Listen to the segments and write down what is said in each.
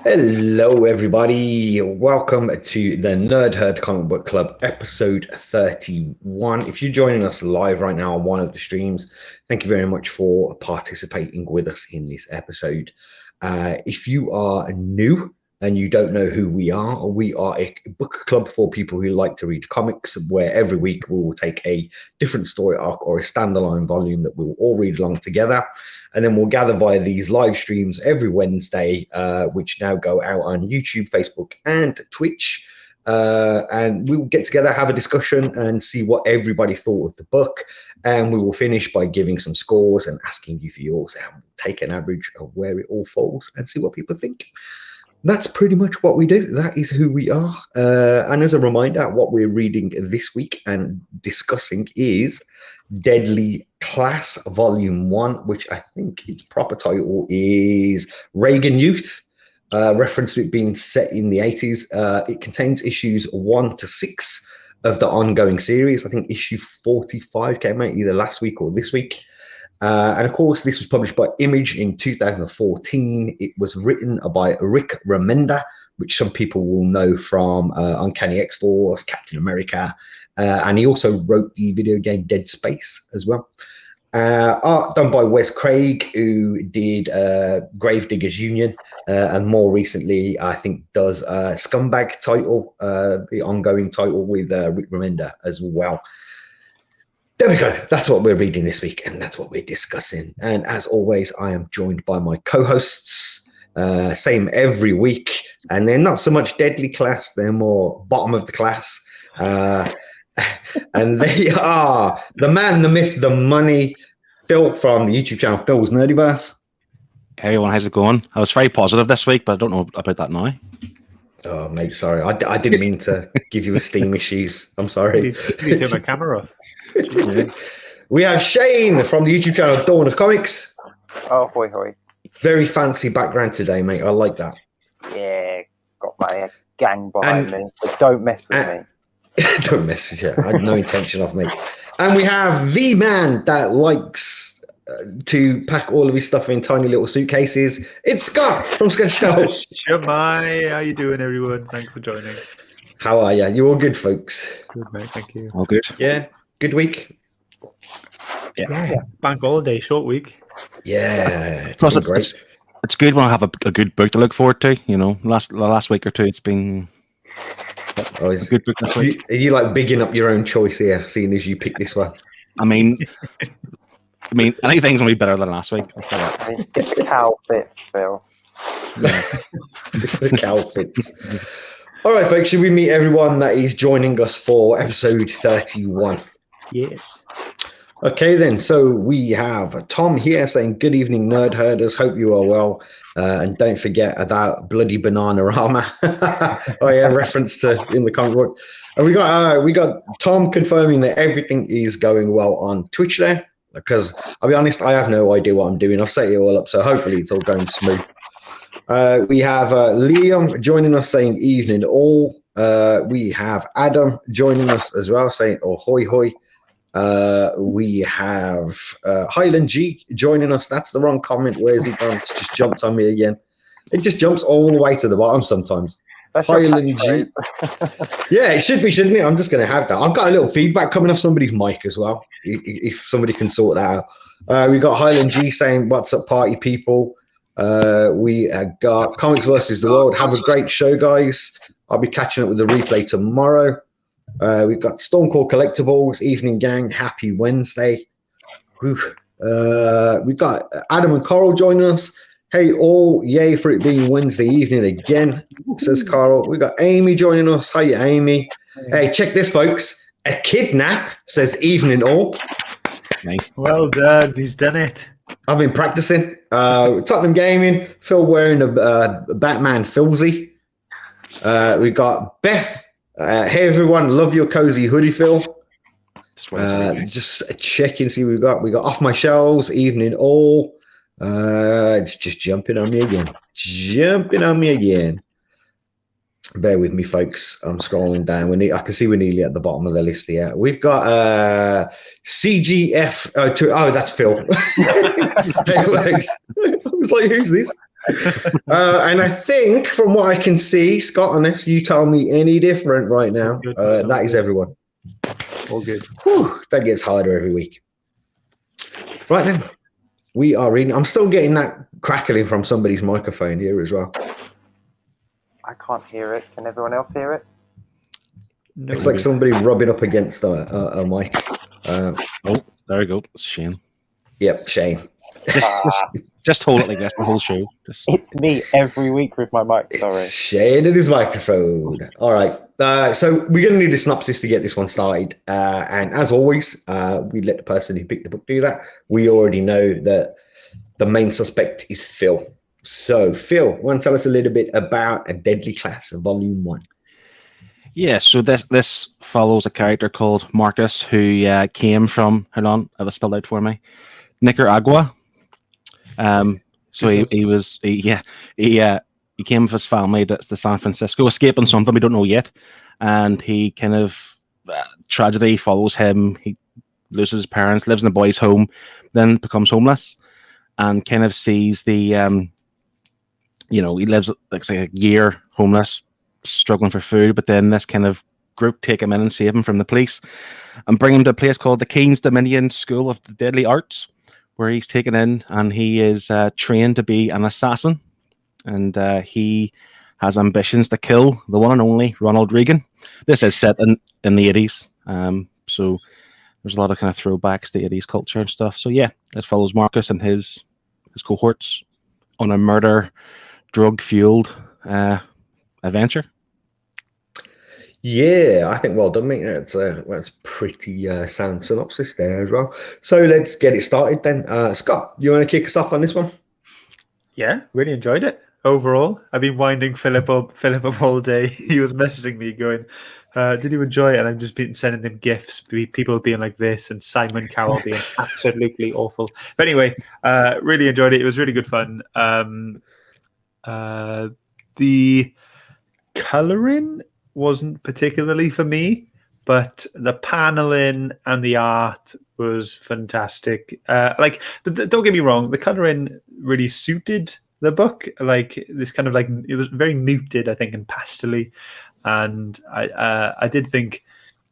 Hello, everybody. Welcome to the Nerd Herd Comic Book Club, episode 31. If you're joining us live right now on one of the streams, thank you very much for participating with us in this episode. If you are new and you don't know who we are a book club for people who like to read comics, where every week we will take a different story arc or a standalone volume that we will all read along together. And then we'll gather via these live streams every Wednesday, which now go out on YouTube, Facebook, and Twitch. And we will get together, have a discussion, and see what everybody thought of the book. And we will finish by giving some scores and asking you for yours. And we'll take an average of where it all falls and see what people think. That's pretty much what we do. That is who we are. And as a reminder, what we're reading this week and discussing is Deadly Class Volume 1, which I think its proper title is Reagan Youth, reference to it being set in the 80s. It contains issues 1 to 6 of the ongoing series. I think issue 45 came out either last week or this week. And of course, this was published by Image in 2014. It was written by Rick Remender, which some people will know from Uncanny X-Force, Captain America, and he also wrote the video game Dead Space as well. Art done by Wes Craig, who did Gravediggers Union, and more recently, I think, does Scumbag title, the ongoing title with Rick Remender as well. There we go. That's what we're reading this week, and that's what we're discussing. And as always, I am joined by my co-hosts, same every week. And they're not so much Deadly Class, they're more bottom of the class. And they are the man, the myth, the money, Phil from the YouTube channel Phil's Nerdyverse. Hey everyone, how's it going? I was very positive this week, but I don't know about that now. Oh, mate, sorry. I didn't mean to give you esteem issues. I'm sorry. You need to turn my camera off. We have Shane from the YouTube channel Dawn of Comics. Oh, hoy, hoy. Very fancy background today, mate. I like that. Yeah, got my gang behind me. But don't mess with me. Don't mess with you. I had no intention of, mate. And we have the man that likes to pack all of his stuff in tiny little suitcases. It's Scott from Scott Show. Shumai, how you doing, everyone? Thanks for joining. How are you? You all good, folks? Good, mate. Thank you. All good. Yeah. Good week. Yeah. Bank holiday, short week. Yeah. Plus, great. It's good when I have a good book to look forward to. You know, last week or two, it's been a good book this week. Are you like bigging up your own choice here, seeing as you pick this one? I mean, anything's gonna be better than last week. Get the cow fits, Phil. Yeah. The cow fits. All right, folks, should we meet everyone that is joining us for episode 31? Yes. Okay, then. So we have Tom here saying, "Good evening, nerd herders. Hope you are well. And don't forget that bloody Bananarama." Oh yeah, reference to in the comic book. And we got Tom confirming that everything is going well on Twitch there. Because I'll be honest, I have no idea what I'm doing. I've set it all up, so hopefully it's all going smooth. We have Liam joining us saying evening all. We have Adam joining us as well saying oh hoy hoy. We have Highland G joining us. That's the wrong comment. Where's he gone? It's just jumped on me again. It just jumps all the way to the bottom sometimes. That's Highland G. Yeah, it should be, shouldn't it? I'm just going to have that. I've got a little feedback coming off somebody's mic as well, if somebody can sort that out. We got Highland G saying, "What's up, party people?" We got Comics versus the World. Have a great show, guys. I'll be catching up with the replay tomorrow. We've got Stormcore Collectibles, Evening Gang, happy Wednesday. We've got Adam and Coral joining us. Hey all, yay for it being Wednesday evening again, says Coral. We've got Amy joining us. Hiya, Amy. Hey, check this, folks. A kidnap, says evening all. Nice. Well done. He's done it. I've been practicing. Tottenham Gaming, Phil wearing a Batman Philzy. We got Beth. Hey everyone, love your cozy hoodie, Phil. Just checking, see what we got Off My Shelves, evening all. It's just jumping on me again. Bear with me, folks. I'm scrolling down. I can see we're nearly at the bottom of the list here. We've got CGF. Oh, that's Phil. Hey, folks. I was like, who's this? And I think from what I can see, Scott, unless you tell me any different right now, that is everyone. All good. Whew, that gets harder every week. Right then, we are reading. I'm still getting that crackling from somebody's microphone here as well. I can't hear it. Can everyone else hear it? No. It's like somebody rubbing up against a mic. Oh, there we go. It's Shane. Yep, Shane. Just hold it like this the whole show. It's me every week with my mic. Sorry. It's Shane and his microphone. All right. So we're going to need a synopsis to get this one started. And as always, we let the person who picked the book do that. We already know that the main suspect is Phil. So, Phil, want to tell us a little bit about A Deadly Class, Volume 1? Yeah, so this follows a character called Marcus who came from, hold on, I have it spelled out for me, Nicaragua. So he came with his family to San Francisco, escaping something we don't know yet, and he kind of tragedy follows him. He loses his parents, lives in a boys' home, then becomes homeless, and kind of sees the he lives like say a year homeless, struggling for food, but then this kind of group take him in and save him from the police and bring him to a place called the Keen's Dominion School of the Deadly Arts, where he's taken in and he is trained to be an assassin, and he has ambitions to kill the one and only Ronald Reagan. This is set in the 80s, so there's a lot of kind of throwbacks to 80s culture and stuff. So yeah, it follows Marcus and his cohorts on a murder, drug-fueled adventure. Yeah, I think well done, mate. That's pretty sound synopsis there as well. So let's get it started then. Scott, you want to kick us off on this one? Yeah, really enjoyed it. Overall, I've been winding Philip up all day. He was messaging me going, did you enjoy it? And I've just been sending him GIFs, people being like this and Simon Cowell being absolutely awful. But anyway, really enjoyed it. It was really good fun. The colouring wasn't particularly for me, but the paneling and the art was fantastic. But don't get me wrong, the colouring really suited the book. Like this kind of like it was very muted, I think, and pastel-y, and I did think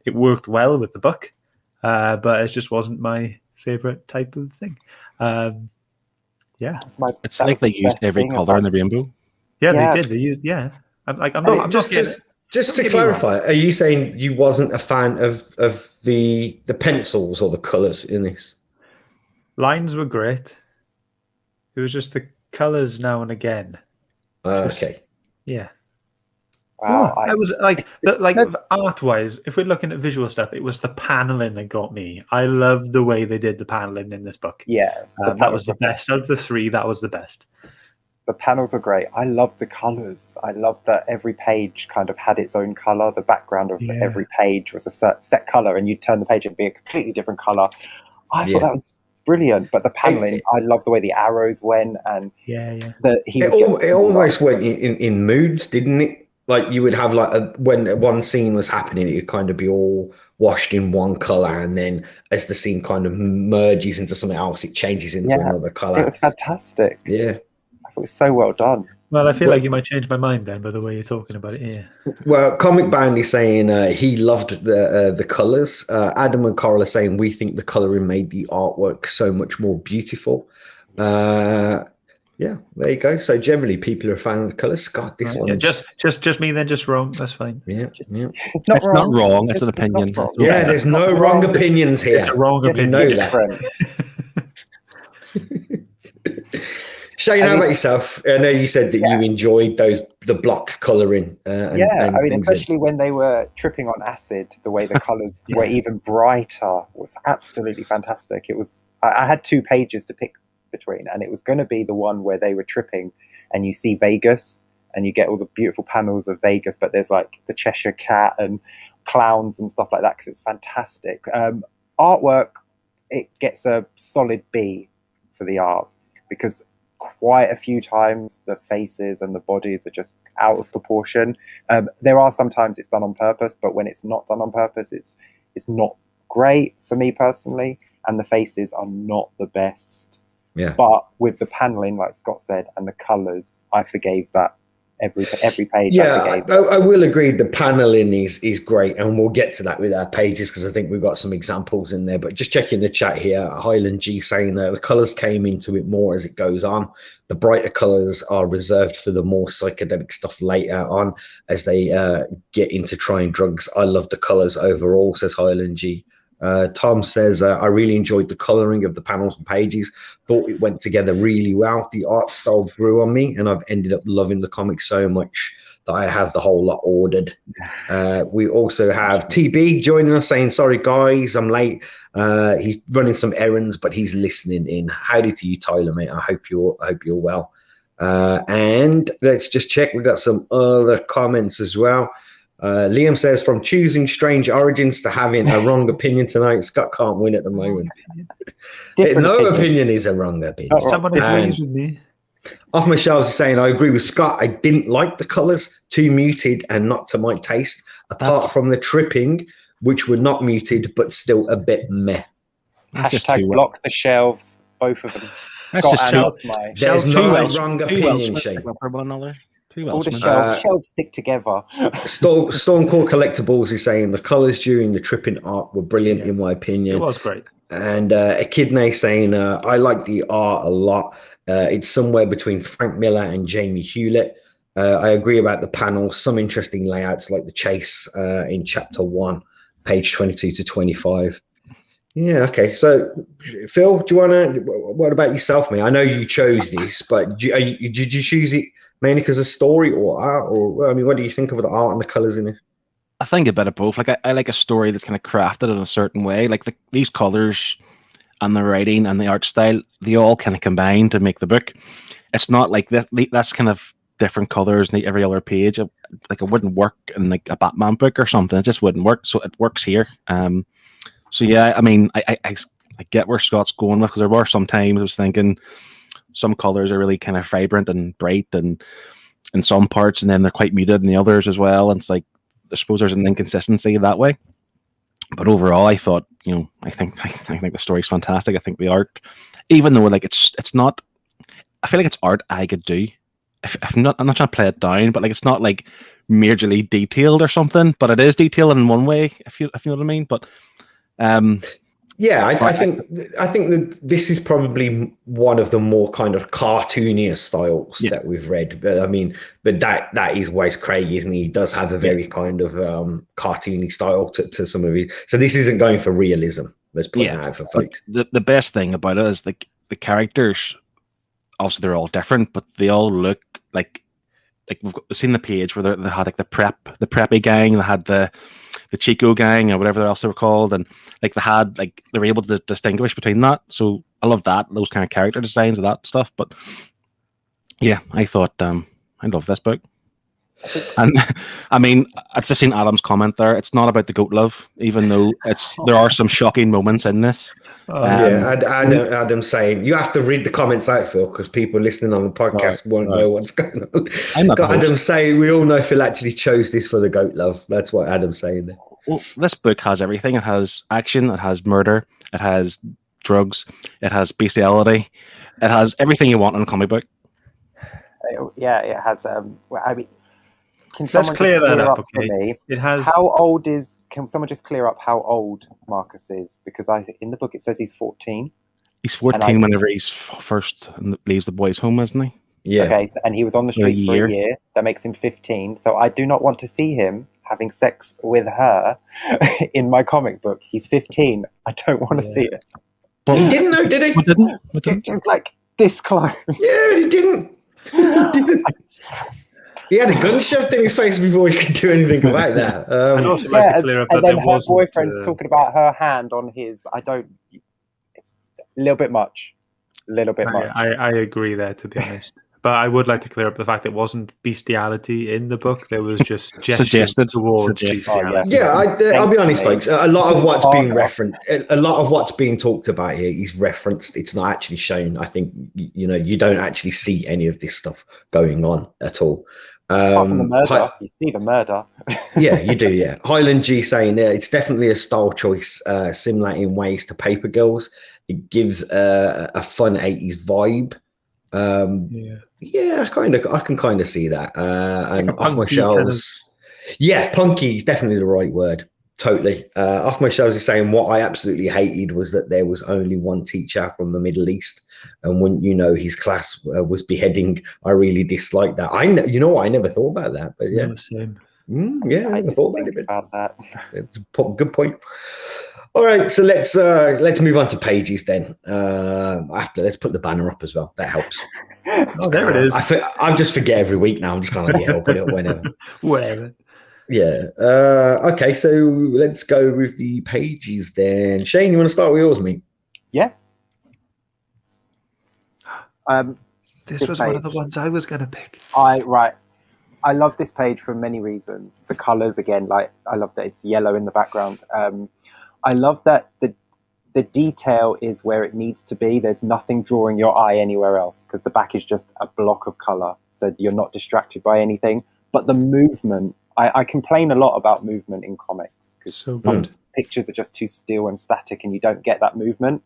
it worked well with the book, but it just wasn't my favourite type of thing. Yeah, it's like they used every colour in the rainbow. Yeah, they did. They used I'm just to clarify, are you saying you wasn't a fan of the pencils or the colours in this? Lines were great. It was just the colours now and again. Okay. Yeah. Wow. I was art-wise, if we're looking at visual stuff, it was the paneling that got me. I loved the way they did the paneling in this book. Yeah. That was the best. Of the three, that was the best. The panels are great. I love the colours. I love that every page kind of had its own colour. The background of every page was a set colour, and you'd turn the page and be a completely different colour. I thought that was brilliant. But the paneling, I love the way the arrows went, and it almost went in moods, didn't it? Like you would have when one scene was happening, it would kind of be all washed in one colour, and then as the scene kind of merges into something else, it changes into another colour. It was fantastic. Yeah. It was so well done. Well, I feel like you might change my mind then by the way you're talking about it here. Well, Comic Bound is saying he loved the colours. Adam and Coral are saying we think the colouring made the artwork so much more beautiful. Yeah, there you go. So generally, people are a fan of the colours. Scott, this one just me then, just wrong. That's fine. Yeah. It's not wrong. It's an opinion. Yeah, there's no wrong opinions here. It's a wrong opinion. Know that. Shane, how about yourself? I know you said that you enjoyed the block colouring. Especially when they were tripping on acid, the way the colours were even brighter was absolutely fantastic. It was. I had 2 pages to pick between, and it was going to be the one where they were tripping, and you see Vegas, and you get all the beautiful panels of Vegas, but there's like the Cheshire Cat and clowns and stuff like that because it's fantastic. Artwork, it gets a solid B for the art because quite a few times the faces and the bodies are just out of proportion. There are sometimes it's done on purpose, but when it's not done on purpose, it's not great for me personally, and the faces are not the best. Yeah. But with the paneling, like Scott said, and the colors, I forgave that every page. Yeah, I will agree. The paneling is great, and we'll get to that with our pages because I think we've got some examples in there. But just checking the chat here, Highland G saying that the colors came into it more as it goes on. The brighter colors are reserved for the more psychedelic stuff later on as they get into trying drugs. I love the colors overall, says Highland G. Tom says, I really enjoyed the coloring of the panels and pages. Thought it went together really well. The art style grew on me, and I've ended up loving the comic so much that I have the whole lot ordered. We also have TB joining us saying, sorry, guys, I'm late. He's running some errands, but he's listening in. Howdy to you, Tyler, mate. I hope you're well. And let's just check. We've got some other comments as well. Liam says, from choosing strange origins to having a wrong opinion tonight, Scott can't win at the moment. No opinion is a wrong opinion. Someone agrees with me. Off my shelves is saying, I agree with Scott. I didn't like the colours, too muted and not to my taste, apart from the tripping, which were not muted, but still a bit meh. Hashtag block the shelves, both of them. That's Scott just and mine. There's no wrong opinion, Shane. All the shelves stick together. Stormcore Collectibles is saying the colours during the tripping art were brilliant, in my opinion. It was great. And Echidne saying, I like the art a lot. It's somewhere between Frank Miller and Jamie Hewlett. I agree about the panels. Some interesting layouts like the chase in chapter 1, page 22 to 25. Yeah, okay. So, Phil, do you want to? What about yourself, mate? I know you chose this, but did you choose it mainly because of story or art, or I mean, what do you think of the art and the colors in it? I think a bit of both. Like I like a story that's kind of crafted in a certain way. Like these colors and the writing and the art style, they all kind of combine to make the book. It's not like that. That's kind of different colors in every other page. Like it wouldn't work in like a Batman book or something. It just wouldn't work. So it works here. So yeah, I mean, I get where Scott's going with, because there were some times I was thinking some colors are really kind of vibrant and bright and in some parts, and then they're quite muted in the others as well. And it's like, I suppose there's an inconsistency that way. But overall, I thought, I think the story's fantastic. I think the art, even though like it's not, I feel like it's art I could do. I'm not trying to play it down, but like it's not like majorly detailed or something. But it is detailed in one way, if you know what I mean. But yeah, I think that this is probably one of the more kind of cartoonier styles that we've read. But I mean, that is Wes Craig, isn't he? He does have a very kind of cartoony style to some of it. So this isn't going for realism. Let's put that out for folks. The best thing about it is like the characters. Obviously, they're all different, but they all look like we've seen the page where they had like the preppy gang, they had the Chico gang or whatever else they were called, and like they were able to distinguish between that. So I love those kind of character designs of that stuff. But yeah, I thought I love this book. And I mean, I've just seen Adam's comment there. It's not about the goat love, even though there are some shocking moments in this. Adam's saying you have to read the comments out, Phil, because people listening on the podcast won't know what's going on. Adam's saying we all know Phil actually chose this for the goat love. That's what Adam's saying there. Well, this book has everything. It has action, it has murder, it has drugs, it has bestiality, it has everything you want in a comic book. Yeah, it has. I mean, let's clear that up, okay? Me? It has. Can someone just clear up how old Marcus is? Because in the book it says he's 14. He's 14 whenever he's first leaves the boys' home, isn't he? Yeah. Okay, and he was on the street for a year. That makes him 15. So I do not want to see him having sex with her in my comic book. He's 15. I don't want to see it. But he didn't know, did he? We didn't. Like this close. Yeah, he didn't. He had a gun shoved in his face before he could do anything about that. I'd also like to clear up that and then there her wasn't, boyfriend's talking about her hand on his. It's a little bit much. I agree there, to be honest. But I would like to clear up the fact it wasn't bestiality in the book. There was just suggestions Suggested. towards Suggested. bestiality. Yeah, I'll be honest, folks. A lot of what's being Harder. referenced, a lot of what's being talked about here is referenced. It's not actually shown. I think you don't actually see any of this stuff going on at all. Apart from the murder, you see the murder. Yeah, you do. Yeah, Highland G saying it's definitely a style choice, simulating ways to Paper Girls. It gives a fun 80s vibe. Yeah, I can kind of see that. And Like a off my punky shelves, yeah, punky is definitely the right word. Totally. Off my shelves is saying what I absolutely hated was that there was only one teacher from the Middle East, and when his class was beheading, I really disliked that. I never thought about that, but yeah, Same. Yeah, I never thought about that. It's a good point. All right, so let's move on to pages then. Let's put the banner up as well. That helps. Oh, there it is. I just forget every week now. I'm just kind of like, I'll put it up whenever. Whatever. Yeah. Okay, so let's go with the pages then. Shane, you want to start with yours, mate? Yeah. This was one of the ones I was going to pick. I love this page for many reasons. The colors, again, like I love that it's yellow in the background. I love that the detail is where it needs to be. There's nothing drawing your eye anywhere else because the back is just a block of color, so you're not distracted by anything. But the movement, I complain a lot about movement in comics because some pictures are just too still and static and you don't get that movement.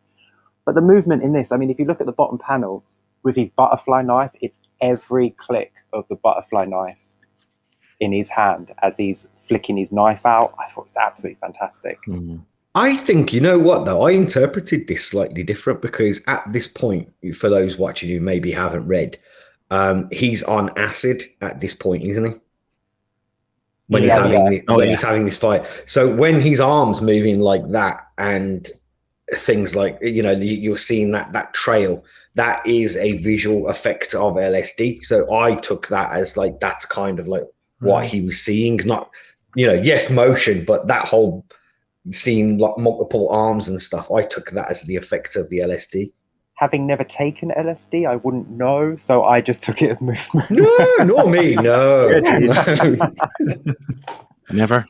But the movement in this, I mean, if you look at the bottom panel with his butterfly knife, it's every click of the butterfly knife in his hand as he's flicking his knife out. I thought it was absolutely fantastic. I think, you know what, though? I interpreted this slightly different because at this point, for those watching who maybe haven't read, he's on acid at this point, isn't he? When he's having this fight. So when his arm's moving like that and things like, you're seeing that trail, that is a visual effect of LSD. So I took that as like, that's kind of like what he was seeing. Not, yes, motion, but that whole seeing like multiple arms and stuff, I took that as the effect of the LSD. Having never taken LSD, I wouldn't know, so I just took it as movement. No, not me. No. Never.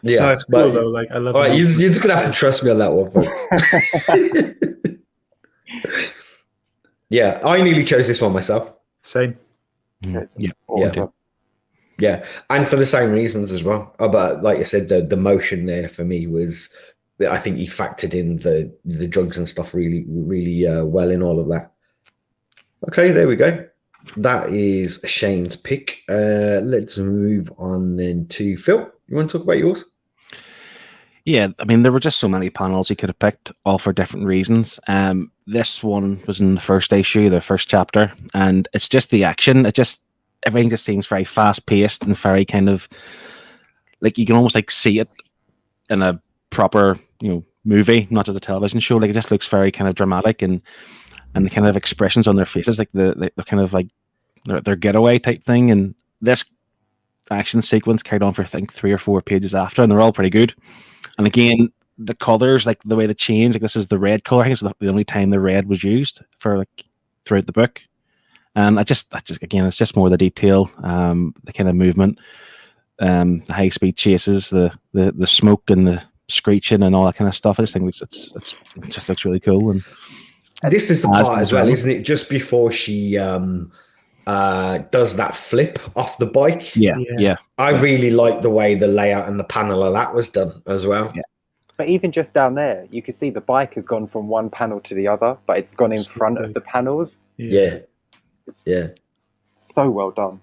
Yeah, no, it's cool though. Like I love. All right, you're just gonna have to trust me on that one, folks. Yeah, I nearly chose this one myself. Same. Yeah. Awesome. Yeah, and for the same reasons as well. But like I said, the motion there for me was, I think he factored in the drugs and stuff really well in all of that. Okay, there we go. That is Shane's pick. Let's move on then to Phil. You want to talk about yours? Yeah, I mean, there were just so many panels you could have picked, all for different reasons. This one was in the first issue, the first chapter, and it's just the action. Everything just seems very fast paced and very kind of like you can almost like see it in a proper movie, not just a television show. Like it just looks very kind of dramatic and the kind of expressions on their faces, like the kind of like their getaway type thing. And this action sequence carried on for I think 3 or 4 pages after, and they're all pretty good. And again, the colors, like the way they change, like this is the red color. I think it's the only time the red was used for like throughout the book. And again, it's just more the detail, the kind of movement, the high speed chases, the smoke and the screeching and all that kind of stuff. I just think it just looks really cool. And this is the part as well, isn't it? Just before she does that flip off the bike. Yeah. I really like the way the layout and the panel of that was done as well. Yeah. But even just down there, you can see the bike has gone from one panel to the other, but it's gone in front of the panels. Yeah. It's so well done.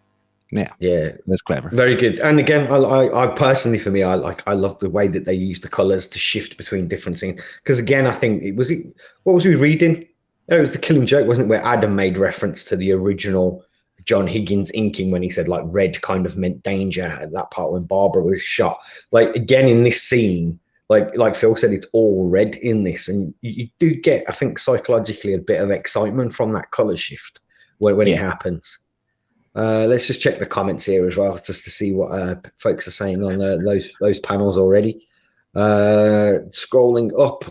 Yeah, that's clever. Very good. And again, I personally, for me, I love the way that they use the colors to shift between different scenes. Because again, I think what was we reading? It was The Killing Joke, wasn't it? Where Adam made reference to the original John Higgins inking when he said like red kind of meant danger at that part when Barbara was shot. Like again in this scene, like Phil said, it's all red in this, and you do get, I think, psychologically a bit of excitement from that color shift when it happens. Let's just check the comments here as well, just to see what folks are saying on those panels already. Scrolling up,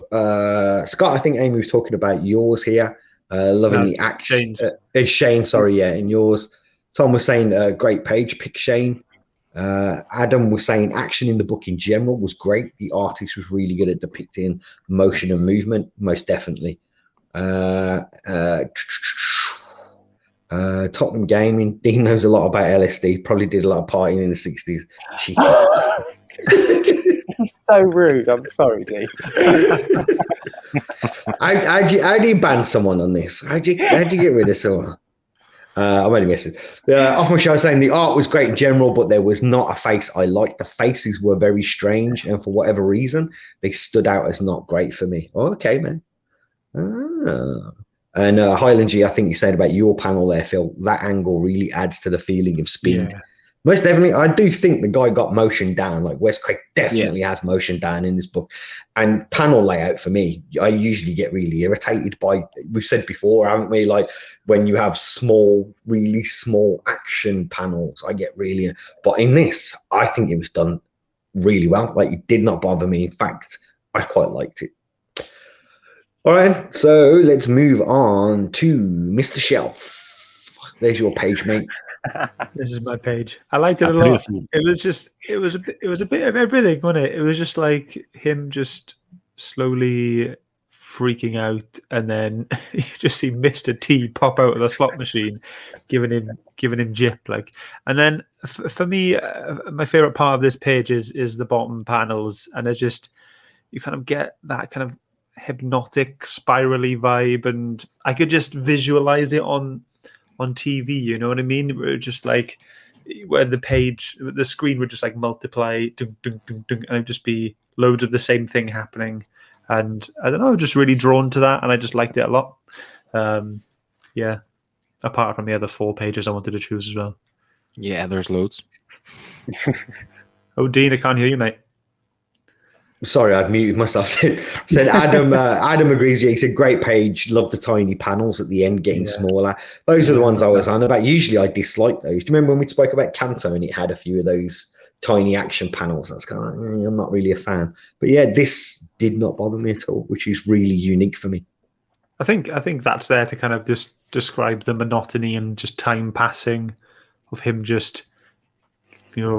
Scott, I think Amy was talking about yours here. Loving the action. Shane, sorry, yeah, in yours. Tom was saying great page, pick Shane. Adam was saying action in the book in general was great. The artist was really good at depicting motion and movement, most definitely. Tottenham Gaming. Dean knows a lot about LSD. Probably did a lot of partying in the 60s. Cheeky. He's so rude. I'm sorry, Dean. How do you ban someone on this? How'd you get rid of someone? I'm only messing. Off my show saying the art was great in general, but there was not a face I liked. The faces were very strange, and for whatever reason, they stood out as not great for me. Oh, okay, man. And Highland G, I think you said about your panel there, Phil, that angle really adds to the feeling of speed. Yeah. Most definitely, I do think the guy got motion down. Like Wes Craig definitely has motion down in this book. And panel layout for me, I usually get really irritated by, we've said before, haven't we? Like when you have small, really small action panels, I get really, but in this, I think it was done really well. Like it did not bother me. In fact, I quite liked it. All right, so let's move on to Mr. Shelf. There's your page, mate. This is my page. I liked it a lot. It was a bit of everything, wasn't it? It was just like him just slowly freaking out, and then you just see Mr. T pop out of the slot machine, giving him jip, like. And then for me, my favorite part of this page is the bottom panels, and it's just you kind of get that kind of hypnotic, spirally vibe, and I could just visualize it on TV, you know what I mean? Where just like where the screen would just like multiply, dun, dun, dun, dun, and it'd just be loads of the same thing happening. And I don't know, just really drawn to that, and I just liked it a lot. Yeah, apart from the other 4 pages I wanted to choose as well. Yeah, there's loads. Oh, Dean, I can't hear you, mate. Sorry, I'd muted myself. Said Adam. Adam agrees. Yeah, he said great page. Love the tiny panels at the end getting smaller. Those are the ones I was on about. Usually, I dislike those. Do you remember when we spoke about Kanto and it had a few of those tiny action panels? That's kind of I'm not really a fan. But yeah, this did not bother me at all, which is really unique for me. I think that's there to kind of just describe the monotony and just time passing of him just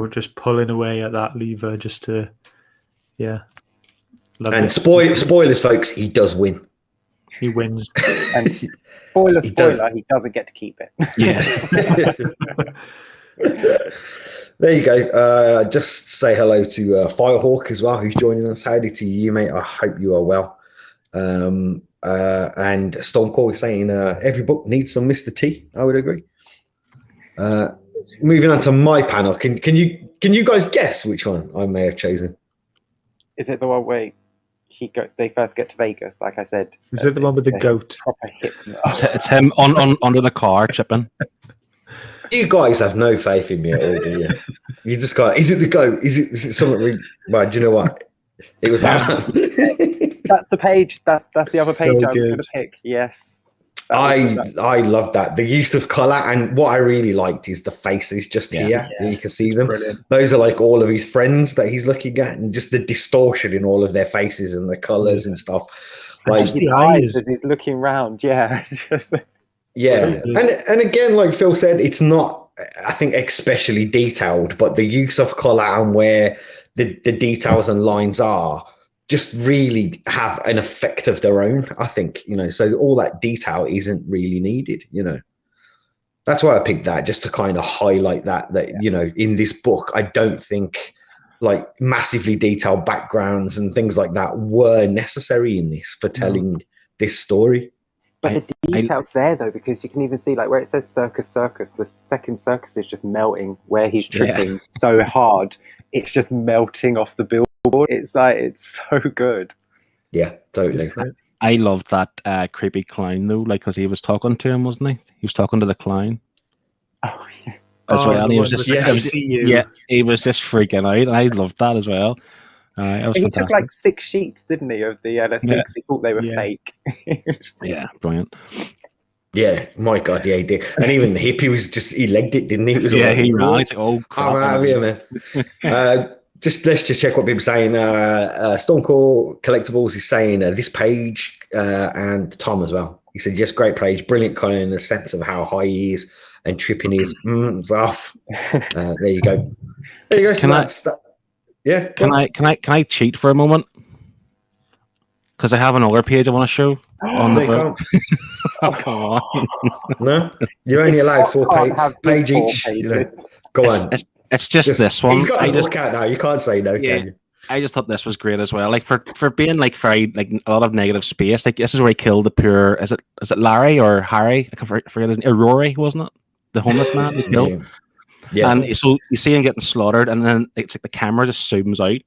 just pulling away at that lever just to and spoilers, folks, he does win. He wins. And spoiler, he doesn't get to keep it. Yeah. There you go. Just say hello to Firehawk as well, who's joining us. Howdy to you, mate. I hope you are well. And Stormcore is saying every book needs some Mr. T. I would agree. Moving on to my panel. Can you guys guess which one I may have chosen? Is it the one where they first get to Vegas? Like I said, is it the one with the goat? Proper hit. It's him on under the car chipping. You guys have no faith in me at all, do you? You just got. Is it the goat? Is it something? Really, well, do you know what? It was that one. That's the page. That's the other page I was going to pick. Yes. I love that, the use of color, and what I really liked is the faces just here. You can see them. Brilliant. Those are like all of his friends that he's looking at, and just the distortion in all of their faces and the colors and stuff. Like just the eyes as he's looking round. Yeah. And again, like Phil said, it's not, I think, especially detailed, but the use of color and where the details and lines are just really have an effect of their own, I think, so all that detail isn't really needed, That's why I picked that, just to kind of highlight that, in this book, I don't think like massively detailed backgrounds and things like that were necessary in this for telling this story. But the detail's there, though, because you can even see, like, where it says circus, the second circus is just melting, where he's tripping so hard, it's just melting off the billboard. It's like, it's so good. Yeah, totally. I loved that creepy clown, though, like, because he was talking to him, wasn't he? He was talking to the clown. Oh, yeah. As well. And he was just, he was just freaking out, and I loved that as well. He took like 6 sheets, didn't he, of the LSD because he thought they were fake. Yeah, brilliant. Yeah, my God, yeah, he did. And even the hippie was just, he legged it, didn't he? It was he ran. He's like, oh, crap. I'm out of here, man. let's just check what people are saying. Stonecore Collectibles is saying this page and Tom as well. He said, yes, great page, brilliant color in the sense of how high he is and tripping is off. There you go. There you go. So yeah. Can I cheat for a moment? Because I have another page I want to show on the book. Oh, come on. No, you're only allowed 4 page each. You know. Go on. It's just this one. He's got the book out now. You can't say no, can you? I just thought this was great as well. Like for being like very like a lot of negative space. Like this is where he killed the poor. Is it Larry or Harry? I can forget his name. Rory, wasn't it? The homeless man he killed. Yeah. And so you see him getting slaughtered, and then it's like the camera just zooms out.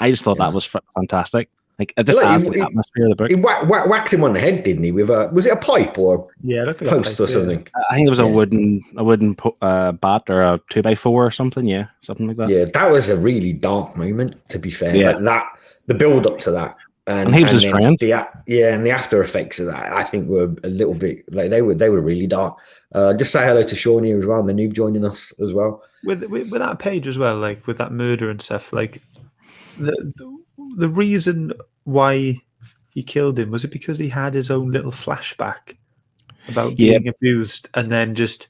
I just thought that was fantastic. Like it just adds the atmosphere of the book. He whacked him on the head, didn't he? With was it a pipe or a post or something? I think it was a wooden bat or a 2x4 or something. Yeah, something like that. Yeah, that was a really dark moment. To be fair, like the build up to that, and he was his friend. And the after effects of that, I think were a little bit like they were really dark. Just say hello to Sean here as well, the noob joining us as well. With that page as well, like with that murder and stuff, like the reason why he killed him, was it because he had his own little flashback about being abused, and then just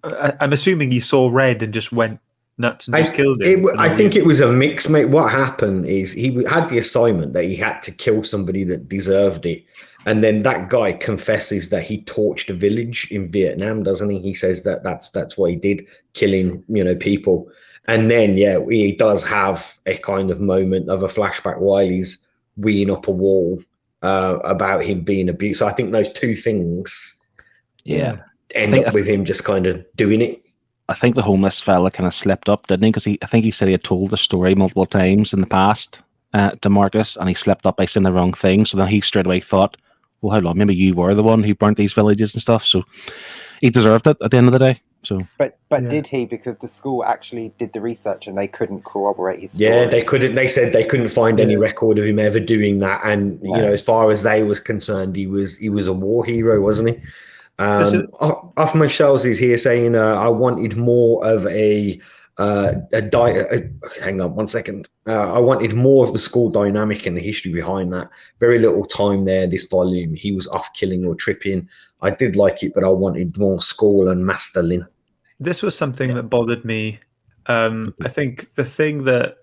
I'm assuming he saw red and just went nuts and just killed him. I think it was a mix, mate. What happened is he had the assignment that he had to kill somebody that deserved it, and then that guy confesses that he torched a village in Vietnam, doesn't he? He says that's what he did, killing people. And then, he does have a kind of moment of a flashback while he's weeing up a wall about him being abused. So I think those two things end up with him just kind of doing it. I think the homeless fella kind of slipped up, didn't he? Because I think he said he had told the story multiple times in the past to Marcus, and he slipped up by saying the wrong thing. So then he straight away thought, well, hold on, maybe you were the one who burnt these villages and stuff. So he deserved it at the end of the day. So, but did he? Because the school actually did the research and they couldn't corroborate his story. Yeah, they couldn't. They said they couldn't find any record of him ever doing that. And as far as they was concerned, he was a war hero, wasn't he? Off my shelves is here saying I wanted more of hang on 1 second. I wanted more of the school dynamic and the history behind that. Very little time there. This volume, he was off killing or tripping. I did like it, but I wanted more school and Masterlin. This was something that bothered me. I think the thing that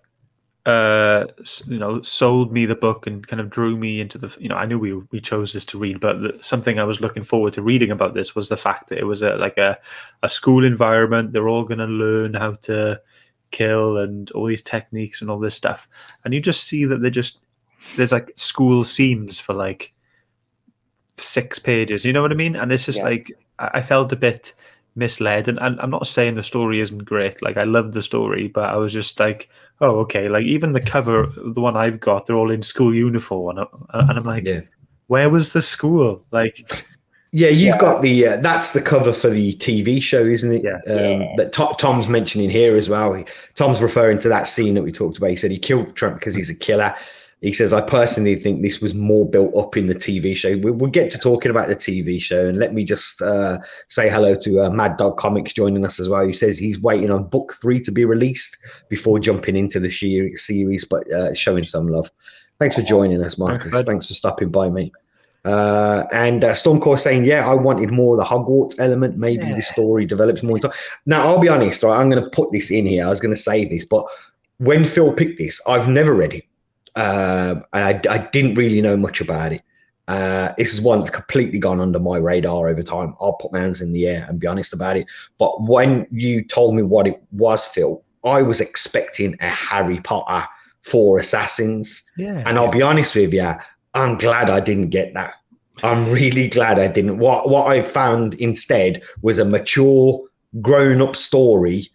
sold me the book and kind of drew me into the. I knew we chose this to read, but something I was looking forward to reading about this was the fact that it was a school environment. They're all going to learn how to kill and all these techniques and all this stuff, and you just see that there's like school scenes for like 6 pages, you know what I mean? And it's just like I felt a bit misled, and I'm not saying the story isn't great. Like I love the story, but I was just like, oh, okay. Like even the cover, the one I've got, they're all in school uniform, and I'm like, where was the school? Like, you've got the that's the cover for the TV show, isn't it? That Tom's mentioning here as well. Tom's referring to that scene that we talked about. He said he killed Trump because he's a killer. He says, I personally think this was more built up in the TV show. We'll get to talking about the TV show. And let me just say hello to Mad Dog Comics joining us as well. He says he's waiting on book 3 to be released before jumping into the series, but showing some love. Thanks for joining us, Marcus. Thanks for stopping by, mate. And Stormcore saying, I wanted more of the Hogwarts element. Maybe the story develops more. Now, I'll be honest, right? I'm going to put this in here. I was going to save this, but when Phil picked this, I've never read it. And I didn't really know much about it. This is one that's completely gone under my radar over time. I'll put my hands in the air and be honest about it. But when you told me what it was, Phil, I was expecting a Harry Potter 4 Assassins. And I'll be honest with you, I'm glad I didn't get that. I'm really glad I didn't. What I found instead was a mature, grown-up story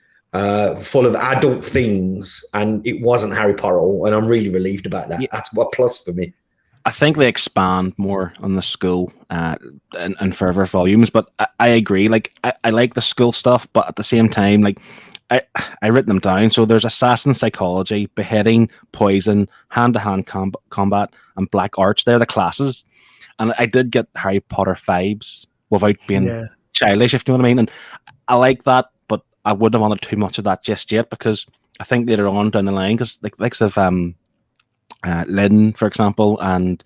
full of adult themes, and it wasn't Harry Potter, and I'm really relieved about that. That's a plus for me. I think they expand more on the school and further volumes, but I agree. Like I like the school stuff, but at the same time, like I written them down. So there's assassin psychology, beheading, poison, hand-to-hand combat, and black arts. They're the classes, and I did get Harry Potter vibes without being childish, if you know what I mean. And I like that. I wouldn't have wanted too much of that just yet, because I think later on down the line, because like of Lynn, for example, and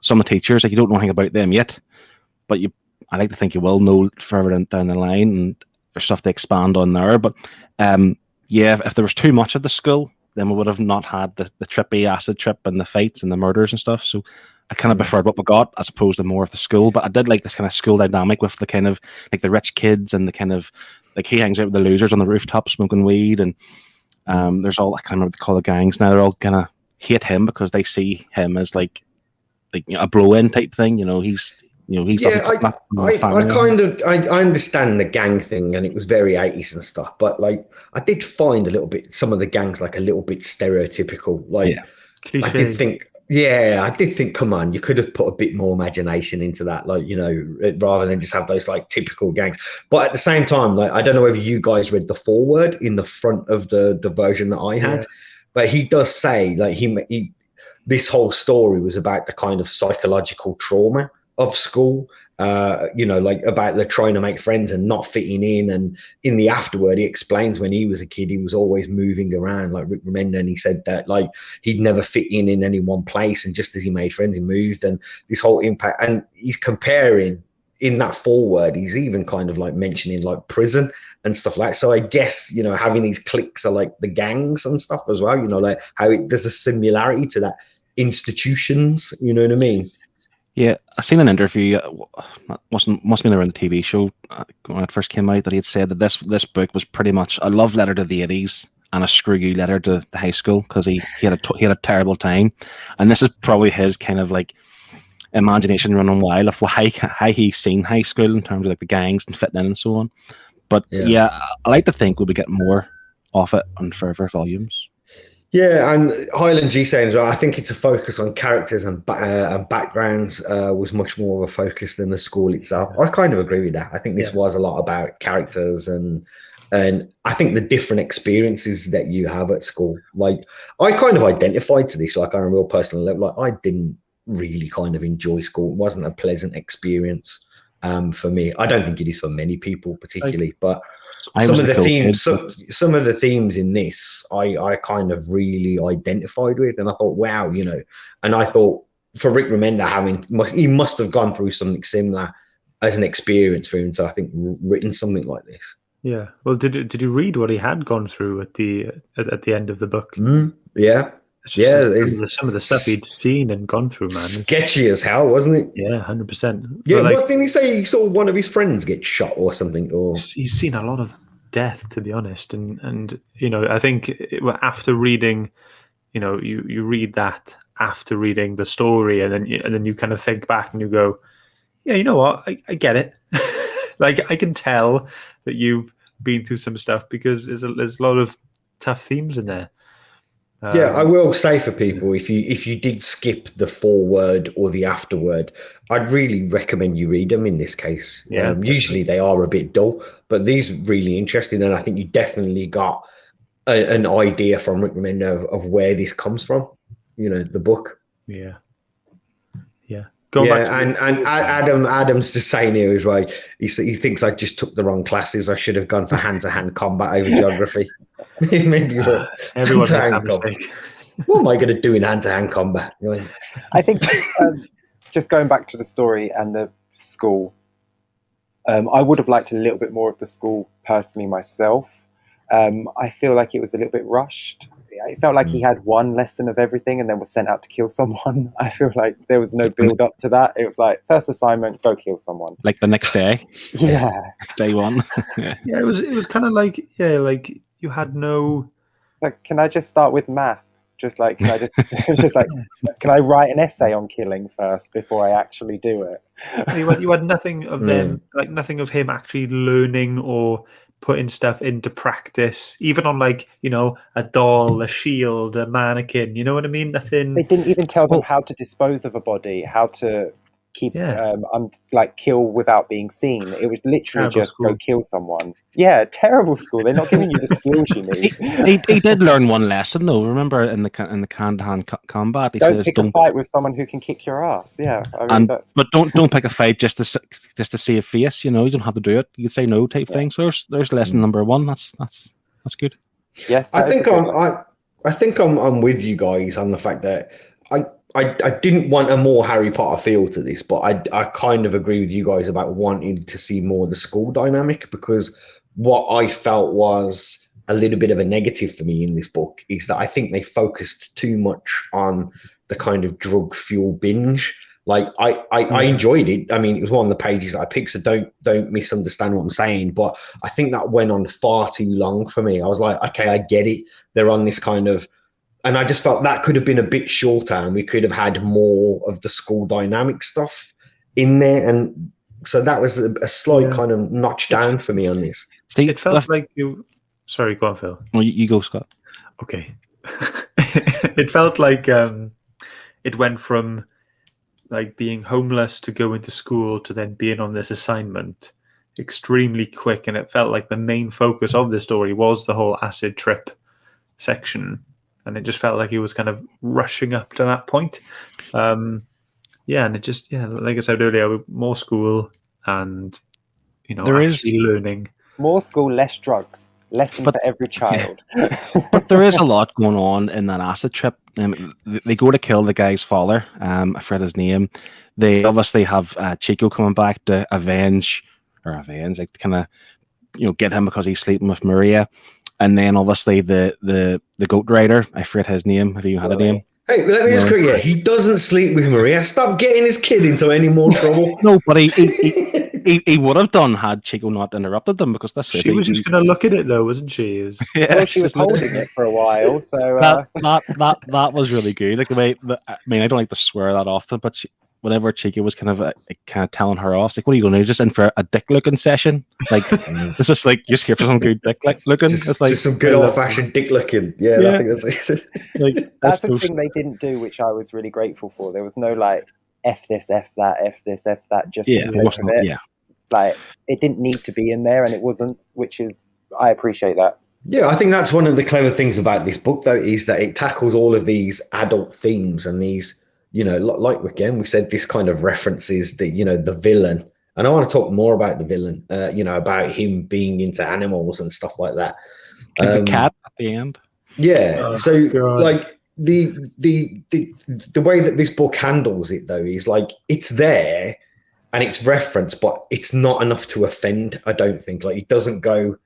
some of the teachers, like you don't know anything about them yet, but I like to think you will know further down the line, and there's stuff to expand on there. But yeah, if there was too much of the school, then we would have not had the trippy acid trip and the fights and the murders and stuff. So I kind of preferred what we got as opposed to more of the school. But I did like this kind of school dynamic with the kind of like the rich kids and the kind of like he hangs out with the losers on the rooftop smoking weed, and there's all, I can't remember what they call the gangs now. They're all kind of hate him because they see him as like a blow-in type thing. He's yeah. I understand the gang thing, and it was very 80s and stuff. But like, I did find a little bit some of the gangs like a little bit stereotypical. Like, Cliche. I did think, come on, you could have put a bit more imagination into that, like, rather than just have those like typical gangs. But at the same time, like, I don't know whether you guys read the foreword in the front of the version that I had, but he does say like he this whole story was about the kind of psychological trauma of school, like about the trying to make friends and not fitting in. And in the afterword, he explains when he was a kid, he was always moving around like Rick Remender, and he said that like he'd never fit in any one place, and just as he made friends, he moved, and this whole impact. And he's comparing in that foreword, he's even kind of like mentioning like prison and stuff like that. So I guess, having these cliques are like the gangs and stuff as well, like how there's a similarity to that institutions, you know what I mean? Yeah, I seen an interview. Must have been around the TV show when it first came out, that he had said that this book was pretty much a love letter to the 80s and a screw you letter to the high school, because he had a terrible time, and this is probably his kind of like imagination running wild of how he's seen high school in terms of like the gangs and fitting in and so on. But yeah, I like to think we'll be getting more of it on further volumes. Yeah, and Highland G saying as well, I think it's a focus on characters and backgrounds was much more of a focus than the school itself. I kind of agree with that. I think this was a lot about characters and I think the different experiences that you have at school. Like, I kind of identified to this, like on a real personal level. Like, I didn't really kind of enjoy school. It wasn't a pleasant experience for me. I don't think it is for many people particularly, but some of the themes in this I kind of really identified with, and I thought, wow, and I thought for Rick Remender, he must have gone through something similar as an experience for him to, I think, written something like this. Yeah. Well, did you read what he had gone through at the end of the book? Yeah. Some of the stuff he'd seen and gone through, man. Sketchy as hell, wasn't it? Yeah, 100%. Yeah, what didn't he say? He saw one of his friends get shot or something? Or he's seen a lot of death, to be honest. And I think after reading, you read that after reading the story, and then you kind of think back and you go, yeah, you know what? I get it. Like, I can tell that you've been through some stuff, because there's a lot of tough themes in there. Yeah, I will say for people, if you did skip the foreword or the afterword, I'd really recommend you read them in this case. Yeah, usually they are a bit dull, but these are really interesting, and I think you definitely got an idea from Rick Remender of where this comes from. The book. Yeah. Adam's just saying here as well. He thinks I just took the wrong classes. I should have gone for hand-to-hand combat over geography. Maybe everyone makes that mistake. What am I going to do in hand-to-hand combat? I think just going back to the story and the school, I would have liked a little bit more of the school personally myself. I feel like it was a little bit rushed. It felt like he had one lesson of everything and then was sent out to kill someone. I feel like there was no build up to that. It was like, first assignment, go kill someone. Like the next day. Yeah. Day one. Yeah, it was kind of like, like you had no. Like, can I just start with math? Just like, can I just like, can I write an essay on killing first before I actually do it? You had nothing of them, like nothing of him actually learning or putting stuff into practice, even on like, a doll, a shield, a mannequin, you know what I mean? Nothing. They didn't even tell them how to dispose of a body, how to keep like kill without being seen. It was literally just go kill someone. Yeah, terrible school. They're not giving you the skills you need. He did learn one lesson though. Remember in the hand-to-hand combat, he don't pick a fight with someone who can kick your ass. Yeah, but don't pick a fight just to save face. You don't have to do it. You can say no type thing. So there's lesson number one. That's good. Yes, I think I'm with you guys on the fact that I didn't want a more Harry Potter feel to this, but I kind of agree with you guys about wanting to see more of the school dynamic, because what I felt was a little bit of a negative for me in this book is that I think they focused too much on the kind of drug fuel binge. Like I enjoyed it. I mean, it was one of the pages that I picked, so don't misunderstand what I'm saying. But I think that went on far too long for me. I was like, okay, I get it. They're on this kind of, and I just felt that could have been a bit shorter, and we could have had more of the school dynamic stuff in there. And so that was a slight kind of notch down for me on this. It felt like you. Sorry, go on, Phil. Well, you go, Scott. Okay. It felt like it went from like being homeless to going to school to then being on this assignment extremely quick, and it felt like the main focus of the story was the whole acid trip section, and it just felt like he was kind of rushing up to that point. And it just like I said earlier, more school and there is learning. More school, less drugs. Lesson for every child. But there is a lot going on in that acid trip. They go to kill the guy's father. I forget his name. They obviously have Chico coming back to avenge, like kind of, get him because he's sleeping with Maria. And then obviously the goat rider, I forget his name. Have you had a name? Hey, let me just quick. Yeah, he doesn't sleep with Maria. Stop getting his kid into any more trouble. No, but he would have done had Chico not interrupted them, because that's she was just going to look at it though, wasn't she? Well, she was holding it for a while, so that was really good. Like the way, I mean, I don't like to swear that often, but whenever Chico was kind of telling her off, it's like, what are you going to do? Just in for a dick looking session? Like this is like just here for some good dick looking. It's like just some good old fashioned dick looking. Yeah, I think that's what it is. Like, that's the thing they didn't do, which I was really grateful for. There was no like F this, F that, F this, F that. Just it wasn't. Yeah. Like it didn't need to be in there, and it wasn't, which is, I appreciate that. Yeah, I think that's one of the clever things about this book, though, is that it tackles all of these adult themes and these, like again, we said, this kind of references the, the villain. And I want to talk more about the villain, about him being into animals and stuff like that. The cat at the end. Yeah. Like the way that this book handles it, though, is like it's there. And it's referenced, but it's not enough to offend, I don't think. Like, it doesn't go...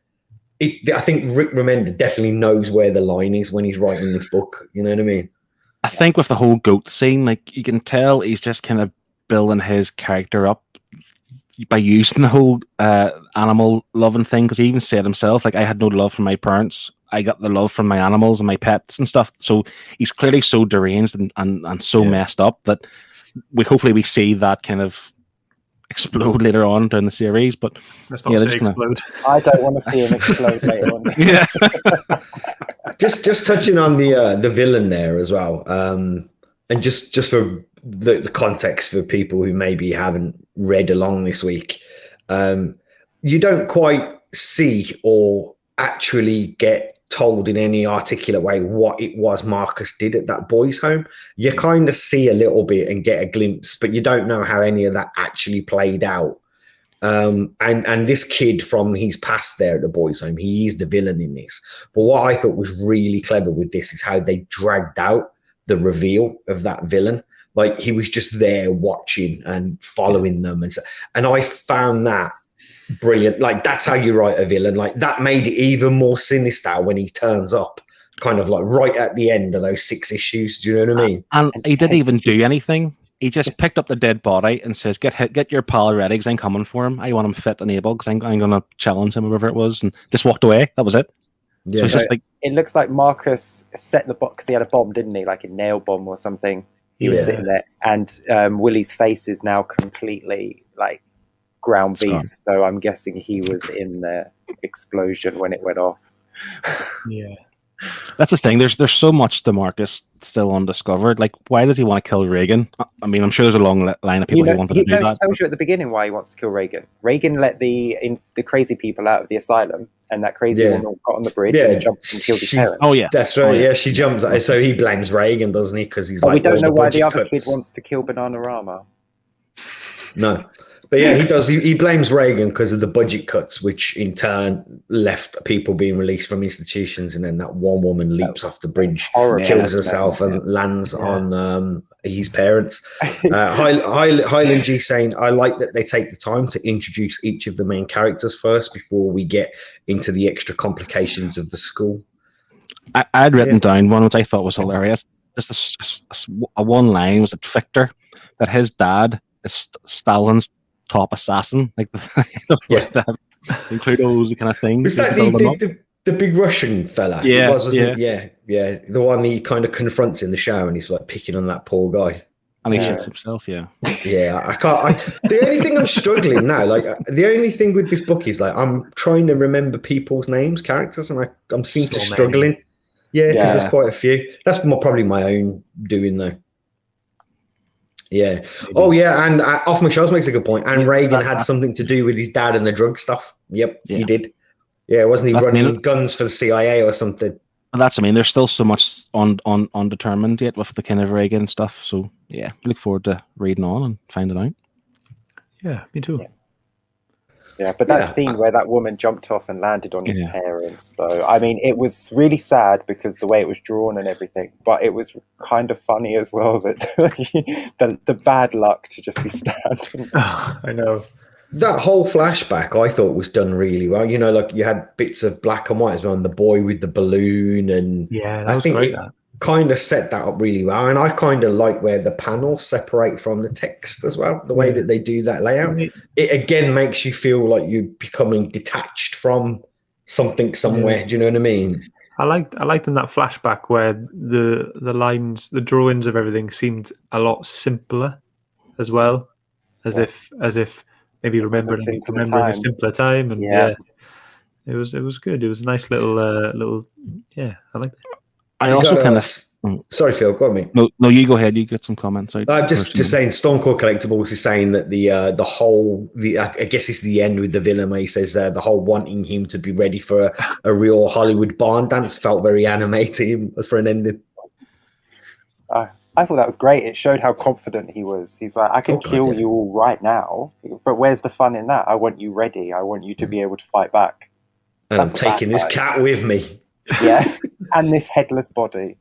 I think Rick Remender definitely knows where the line is when he's writing this book. You know what I mean? I think with the whole goat scene, like, you can tell he's just kind of building his character up by using the whole animal loving thing, because he even said himself, like, I had no love from my parents. I got the love from my animals and my pets and stuff. So he's clearly so deranged and so messed up that hopefully we see that kind of explode later on during the series. But let's not say explode. I don't want to see him explode later on. Yeah. just touching on the villain there as well, and just for the context for people who maybe haven't read along this week, you don't quite see or actually get told in any articulate way what it was Marcus did at that boys' home. You kind of see a little bit and get a glimpse, but you don't know how any of that actually played out. And this kid from his past there at the boys' home, he is the villain in this. But what I thought was really clever with this is how they dragged out the reveal of that villain. Like, he was just there watching and following them, and I found that brilliant. Like, that's how you write a villain. Like, that made it even more sinister when he turns up, kind of like right at the end of those 6 issues. Do you know what I mean? And he didn't even do anything. He just picked up the dead body and says, "Get your pal ready, because I'm coming for him. I want him fit and able, because I'm going to challenge him," or whatever it was, and just walked away. That was it. Yeah. So it's just like, it looks like Marcus set the box, because he had a bomb, didn't he? Like a nail bomb or something. He was sitting there, and Willie's face is now completely like ground beef. So I'm guessing he was in the explosion when it went off. Yeah. That's the thing. There's so much to Marcus still undiscovered. Like, why does he want to kill Reagan? I mean, I'm sure there's a long line of people who wanted to do that. He tells you at the beginning why he wants to kill Reagan. Reagan let the crazy people out of the asylum, and that crazy woman got on the bridge and jumped and killed his parents. Oh yeah, that's right. Yeah, she jumps. So he blames Reagan, doesn't he? Because he's we don't know why the other kid wants to kill Bananarama. No. But yeah, he does. He blames Reagan because of the budget cuts, which in turn left people being released from institutions. And then that one woman leaps off the bridge, kills herself, and lands on his parents. Highland G saying, I like that they take the time to introduce each of the main characters first before we get into the extra complications of the school. I had written down one which I thought was hilarious. Just a one line was at Victor that his dad is Stalin's top assassin, like that include all those kind of things. Was that the big Russian fella? Yeah, yeah. The one he kind of confronts in the shower, and he's like picking on that poor guy, and he shoots himself. Yeah. I can't. The only thing I'm struggling now, like the only thing with this book is like I'm trying to remember people's names, characters, and I'm seem to struggling. Yeah, because there's quite a few. That's probably my own doing though. Yeah. Maybe. Oh, yeah. And Off My Shelves makes a good point. And Reagan had something to do with his dad and the drug stuff. Yep, he did. Yeah, wasn't he running guns for the CIA or something? And that's, I mean, there's still so much undetermined yet with the kind of Reagan stuff. So, yeah, look forward to reading on and finding out. Yeah, me too. Yeah, but that scene where that woman jumped off and landed on his parents, though, I mean, it was really sad because the way it was drawn and everything, but it was kind of funny as well that the bad luck to just be standing. I know. That whole flashback I thought was done really well. You know, like you had bits of black and white as well, and the boy with the balloon, and I think great, that kind of set that up really well. And I kind of like where the panels separate from the text as well, the way that they do that layout. It again makes you feel like you're becoming detached from something somewhere. Do you know what I mean? I liked in that flashback where the lines, the drawings of everything seemed a lot simpler as well, as if maybe remembering a simpler time. And it was good. It was a nice little I like that. I also kind of. Sorry, Phil. Go on, mate. No, you go ahead. You get some comments. I'm just saying. Stone Cold Collectibles is saying that the whole I guess it's the end with the villain where he says the whole wanting him to be ready for a real Hollywood barn dance felt very animating for an ending. I thought that was great. It showed how confident he was. He's like, I can kill you all right now, but where's the fun in that? I want you ready. I want you to be able to fight back. And I'm taking this cat with me. Yeah, and this headless body.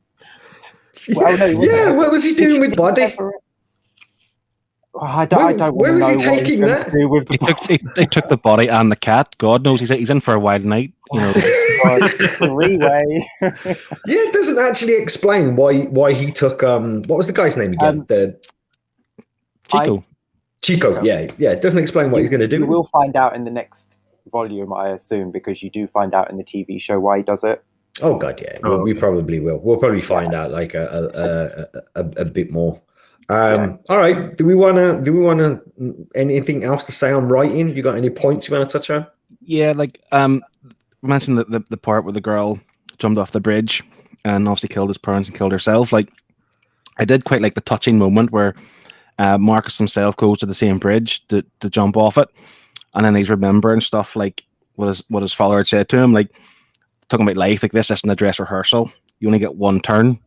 Well, no, what was he doing with body? I don't where was he taking that? They took the body and the cat. God knows he's in for a wild night. You know, three-way. It doesn't actually explain why he took what was the guy's name again? Chico. Yeah. It doesn't explain what he's going to do. You will find out in the next volume, I assume, because you do find out in the TV show why he does it. Oh God, yeah. We probably will. We'll probably find out like a bit more. All right. Do we wanna anything else to say on writing? You got any points you want to touch on? Yeah, like we mentioned the part where the girl jumped off the bridge and obviously killed his parents and killed herself. Like I did quite like the touching moment where Marcus himself goes to the same bridge to jump off it, and then he's remembering stuff like what his father had said to him, like talking about life, like this isn't a dress rehearsal. You only get one turn.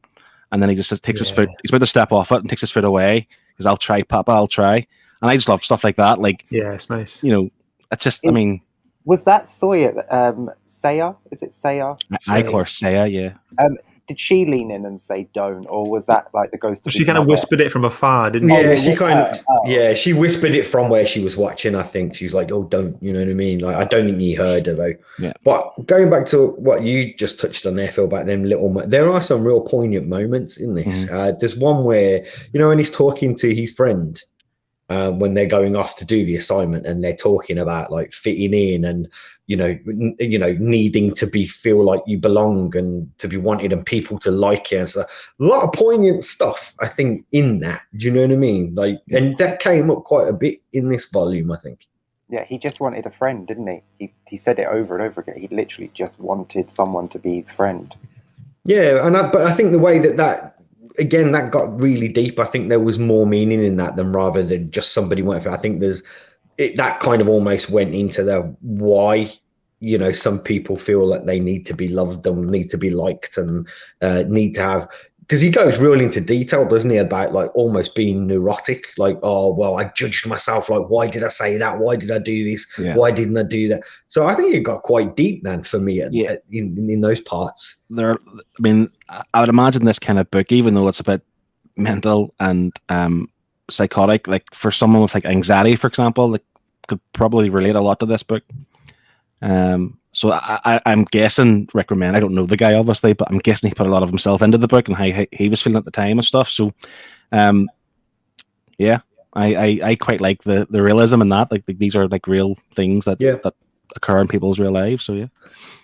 And then he just takes his foot. He's about to step off it and takes his foot away. Because I'll try, Papa. I'll try. And I just love stuff like that. Like, it's nice. You know, it's just. I mean, was that Sawyer? Saya? Is it Saya? I call her Saya. Yeah. Did she lean in and say "don't," or was that like the ghost? She kind of whispered it from afar, didn't she? Yeah, she whispered it from where she was watching. I think she's like, "Oh, don't," you know what I mean? Like, I don't think he heard her though. Yeah. But going back to what you just touched on there, Phil, about them there are some real poignant moments in this. Mm-hmm. There's one where when he's talking to his friend. When they're going off to do the assignment and they're talking about like fitting in and needing to feel like you belong and to be wanted and people to like you and stuff. A lot of poignant stuff, I think, in that. Do you know what I mean? Like, and that came up quite a bit in this volume, I think. Yeah, he just wanted a friend, didn't he? He said it over and over again. He literally just wanted someone to be his friend. Yeah, but I think the way that again, that got really deep. I think there was more meaning in that than rather than just somebody went for it. I think that kind of almost went into the why, some people feel that they need to be loved and need to be liked and need to have because he goes real into detail, doesn't he, about like almost being neurotic, like, oh well, I judged myself, like, why did I say that, why did I do this, why didn't I do that? So I think it got quite deep then for me in those parts. I mean, I would imagine this kind of book, even though it's a bit mental and psychotic, like for someone with like anxiety, for example, like could probably relate a lot to this book. So I'm guessing Rick Remend, I don't know the guy obviously, but I'm guessing he put a lot of himself into the book and how he was feeling at the time and stuff. So yeah, I quite like the realism in that. Like these are like real things that occur in people's real lives. So yeah,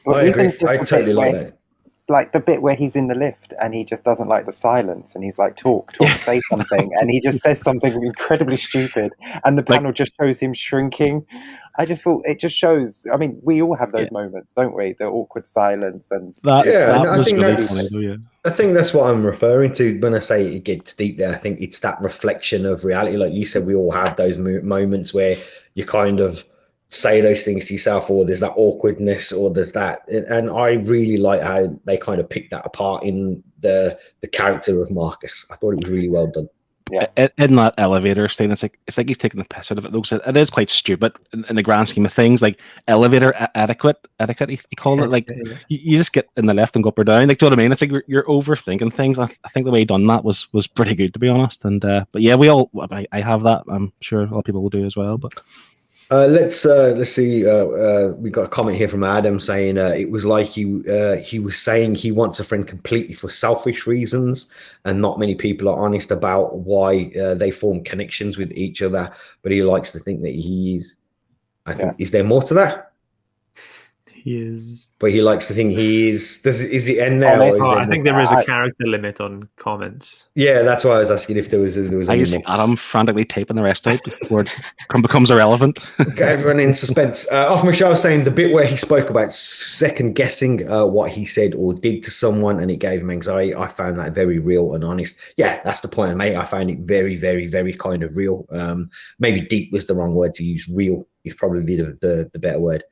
well, I agree. I totally like that. Like the bit where he's in the lift and he just doesn't like the silence and he's like, talk, say something. And he just says something incredibly stupid and the panel just shows him shrinking. I just thought it just shows, I mean, we all have those moments, don't we? The awkward silence. And I think that's what I'm referring to when I say it gets deep there. I think it's that reflection of reality. Like you said, we all have those moments where you kind of say those things to yourself, or there's that awkwardness, or there's that, and I really like how they kind of picked that apart in the character of Marcus. I thought it was really well done. Yeah, in that elevator scene, it's like he's taking the piss out of it. Looks, it is quite stupid in the grand scheme of things. Like elevator etiquette, he called it. Like you just get in the lift and go up or down. Like, do you know what I mean? It's like you're overthinking things. I think the way he done that was pretty good, to be honest. And but yeah, I have that. I'm sure a lot of people will do as well. But let's see. We got a comment here from Adam saying it was like he was saying he wants a friend completely for selfish reasons, and not many people are honest about why they form connections with each other. But he likes to think that he is. I think is there more to that? He is, but he likes to think he is. Is it end there? I think there is a character limit on comments. Yeah, that's why I was asking if there was. I used Adam frantically taping the rest out before it becomes irrelevant. Okay, everyone in suspense. Off my show, saying the bit where he spoke about second guessing what he said or did to someone, and it gave him anxiety. I found that very real and honest. Yeah, that's the point, mate. I found it very, very, very kind of real. Maybe deep was the wrong word to use. Real is probably the better word.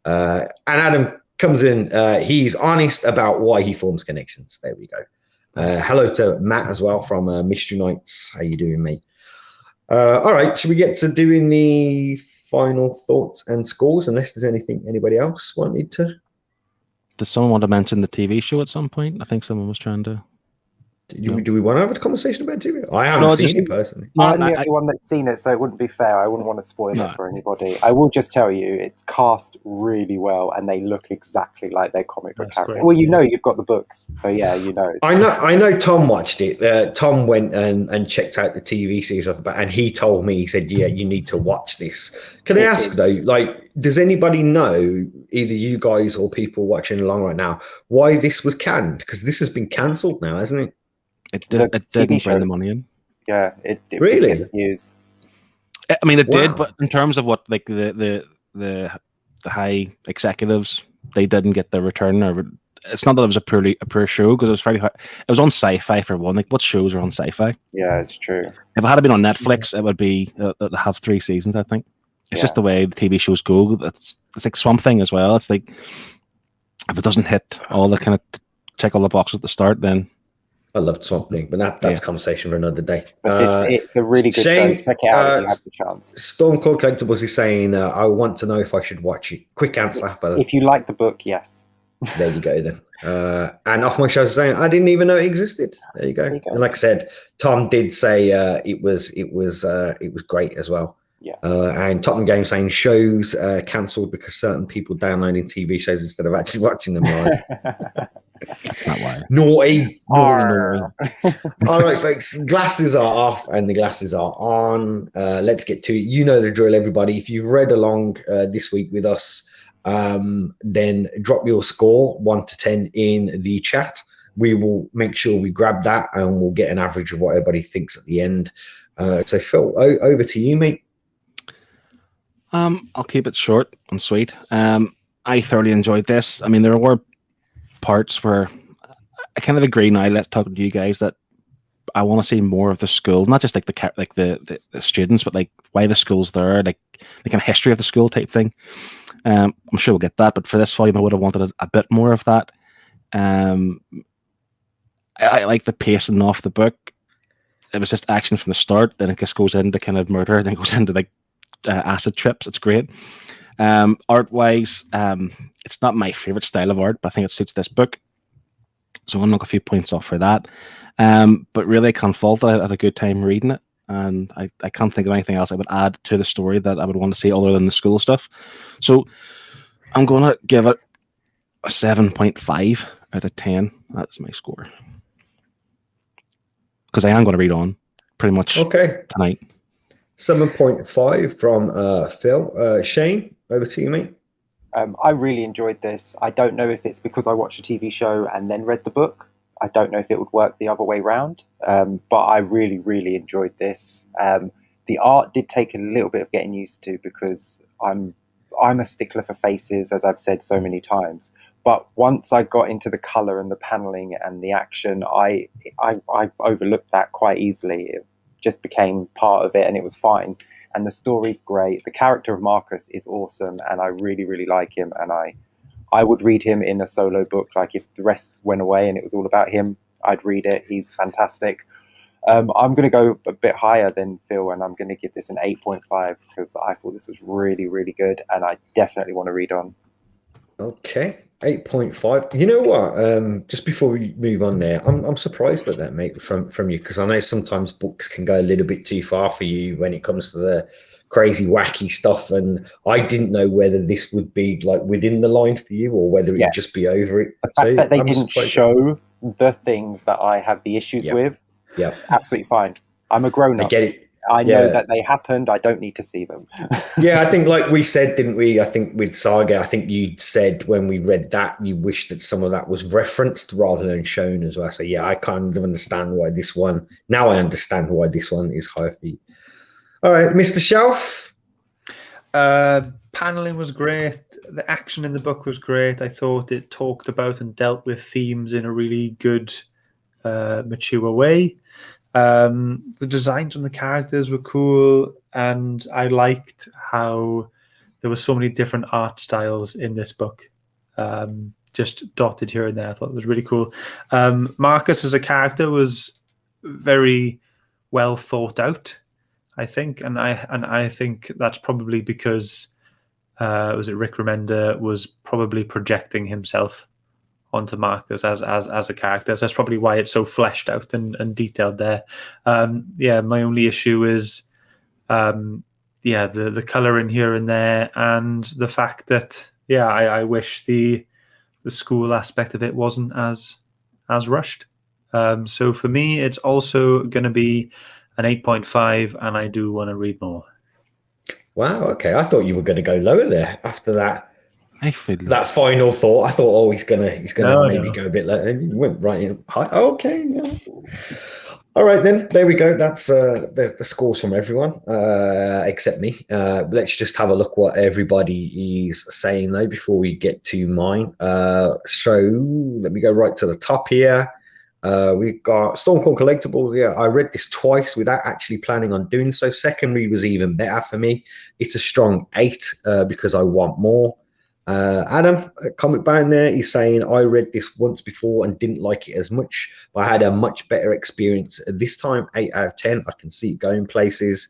And Adam comes in. He's honest about why he forms connections. There we go. Hello to Matt as well from Mystery Nights. How you doing, mate? All right, should we get to doing the final thoughts and scores? Unless there's anybody else wanted to. Does someone want to mention the TV show at some point? I think someone was trying to. Do we want to have a conversation about TV? I haven't seen it personally. I'm the only one that's seen it, so it wouldn't be fair. I wouldn't want to spoil it for anybody. I will just tell you, it's cast really well, and they look exactly like their comic book characters. Well, you know, you've got the books, so yeah, you know. I know. Tom watched it. Tom went and checked out the TV series off the bat, and he told me, he said, "Yeah, you need to watch this." Can I ask though, like, does anybody know, either you guys or people watching along right now, why this was canned? Because this has been cancelled now, hasn't it? It didn't bring the money in. Yeah, it really. I mean, it did, but in terms of what like the high executives, they didn't get the return. Or it's not that it was a poor show, because it was very hard. It was on Sci-Fi for one. Like, what shows are on Sci-Fi? Yeah, it's true. If it had been on Netflix, it would be have 3 seasons. I think it's just the way the TV shows go. It's like Swamp Thing as well. It's like if it doesn't hit all the kind of check all the boxes at the start, then. I loved Swamp Thing, but that's conversation for another day. It's a really good show. Check it out if you have the chance. Stormclaw Collectibles is saying, I want to know if I should watch it. Quick answer. If you like the book, yes. There you go then. And Off My Show is saying, I didn't even know it existed. There you go. And like I said, Tom did say it was great as well. Yeah. And Tottenham Game saying shows cancelled because certain people downloading TV shows instead of actually watching them live. That's not why. Naughty. All right, folks. Glasses are off and the glasses are on. Let's get to it. You know the drill, everybody. If you've read along this week with us, then drop your score 1 to 10 in the chat. We will make sure we grab that and we'll get an average of what everybody thinks at the end. So Phil, over to you, mate. I'll keep it short and sweet. I thoroughly enjoyed this. I mean, there were parts where I kind of agree now. Let's talk to you guys that I want to see more of the school, not just like the students, but like why the school's there, like the kind of history of the school type thing. I'm sure we'll get that, but for this volume, I would have wanted a bit more of that. I like the pacing off the book. It was just action from the start, then it just goes into kind of murder, then goes into like acid trips. It's great. Art wise, it's not my favorite style of art, but I think it suits this book, so I'm gonna knock a few points off for that. But really, I can't fault it. I had a good time reading it, and I can't think of anything else I would add to the story that I would want to see other than the school stuff. So I'm gonna give it a 7.5 out of 10. That's my score, because I am going to read on pretty much tonight. 7.5 from Phil. Shane, over to you, mate. I really enjoyed this. I don't know if it's because I watched a TV show and then read the book. I don't know if it would work the other way round, but I really, really enjoyed this. The art did take a little bit of getting used to, because I'm a stickler for faces, as I've said so many times. But once I got into the colour and the panelling and the action, I overlooked that quite easily. It just became part of it, and it was fine. And the story's great. The character of Marcus is awesome, and I really, really like him. And I would read him in a solo book. Like, if the rest went away and it was all about him, I'd read it. He's fantastic. I'm going to go a bit higher than Phil, and I'm going to give this an 8.5, because I thought this was really, really good, and I definitely want to read on. Okay, 8.5. You know what? Just before we move on there, I'm surprised at that, mate, from you, because I know sometimes books can go a little bit too far for you when it comes to the crazy, wacky stuff, and I didn't know whether this would be like within the line for you or whether it would just be over it. The fact that they didn't show the things that I have the issues with, absolutely fine. I'm a grown-up. I get it. I know that they happened. I don't need to see them. Yeah, I think, like we said, didn't we? I think with Saga, I think you said when we read that, you wished that some of that was referenced rather than shown as well. So yeah, I kind of understand why this one. Now I understand why this one is higher for you. All right, Mr. Shelf. Paneling was great. The action in the book was great. I thought it talked about and dealt with themes in a really good, mature way. The designs on the characters were cool, and I liked how there were so many different art styles in this book, just dotted here and there. I thought it was really cool. Marcus as a character was very well thought out, I think, and I think that's probably because was it Rick Remender was probably projecting himself onto Marcus as a character. So that's probably why it's so fleshed out and detailed there. Yeah, my only issue is the color in here and there, and the fact that I wish the school aspect of it wasn't as rushed. So for me, it's also going to be an 8.5, and I do want to read more. Wow. Okay, I thought you were going to go lower there after that. That final thought. I thought, he's gonna maybe go a bit lower, and you went right in high. Okay. Yeah. All right then. There we go. That's the scores from everyone except me. Let's just have a look what everybody is saying though before we get to mine. So let me go right to the top here. We've got Stormcore Collectibles. Yeah, I read this twice without actually planning on doing so. Second read was even better for me. It's a strong 8 because I want more. Adam, Comic Bound there, he's saying, I read this once before and didn't like it as much, but I had a much better experience this time. 8 out of 10. I can see it going places.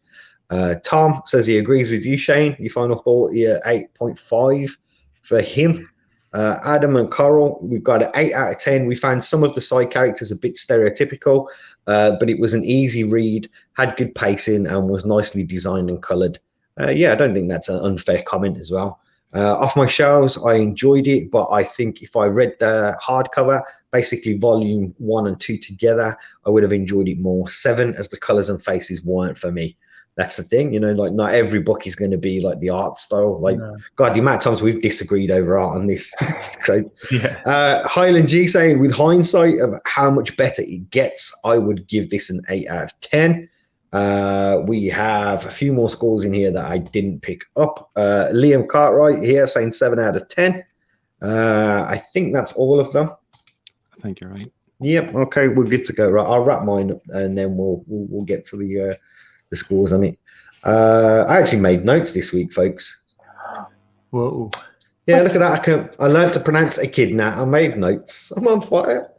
Tom says he agrees with you, Shane. Your final thought, 8.5 for him. Adam and Coral, we've got an 8 out of 10. We found some of the side characters a bit stereotypical, but it was an easy read, had good pacing, and was nicely designed and coloured. I don't think that's an unfair comment as well. Off my shelves, I enjoyed it, but I think if I read the hardcover, basically volume 1 and 2 together, I would have enjoyed it more. 7, as the colours and faces weren't for me. That's the thing, like not every book is going to be like the art style. Like, God, the amount of times we've disagreed over art on this. It's great. Highland G saying, with hindsight of how much better it gets, I would give this an 8 out of 10. We have a few more scores in here that I didn't pick up. Liam Cartwright here saying 7 out of 10. I think that's all of them. I think you're right. Yep. Okay, we're good to go. Right, I'll wrap mine up and then we'll get to the scores on it. I actually made notes this week, folks. Whoa. Yeah, look at that. I learned to pronounce echidna. I made notes. I'm on fire.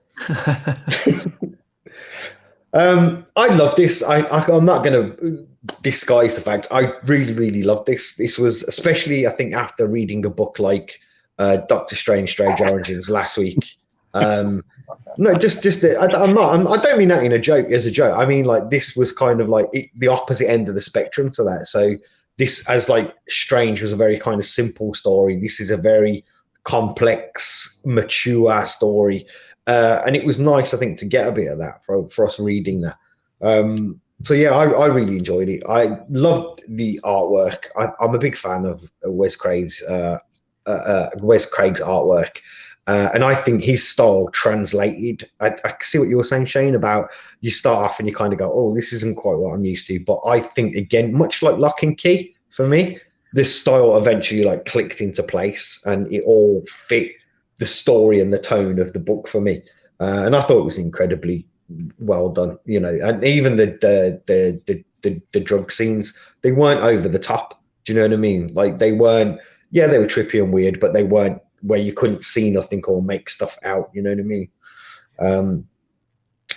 I love this. I'm not going to disguise the fact. I really, really love this. This was especially, I think, after reading a book like Doctor Strange Origins last week. No, I don't mean that in a joke as a joke. I mean, like, this was kind of like the opposite end of the spectrum to that. So this, as like Strange was a very kind of simple story, this is a very complex, mature story. And it was nice, I think, to get a bit of that for us reading that. So yeah, I really enjoyed it. I loved the artwork. I'm a big fan of Wes Craig's artwork. And I think his style translated. I see what you were saying, Shane, about you start off and you kind of go, oh, this isn't quite what I'm used to. But I think, again, much like Lock and Key, for me, this style eventually like clicked into place and it all fit the story and the tone of the book for me. And I thought it was incredibly well done, you know, and even the drug scenes, they weren't over the top. Do you know what I mean? Like, they weren't, yeah, they were trippy and weird, but they weren't where you couldn't see nothing or make stuff out, you know what I mean?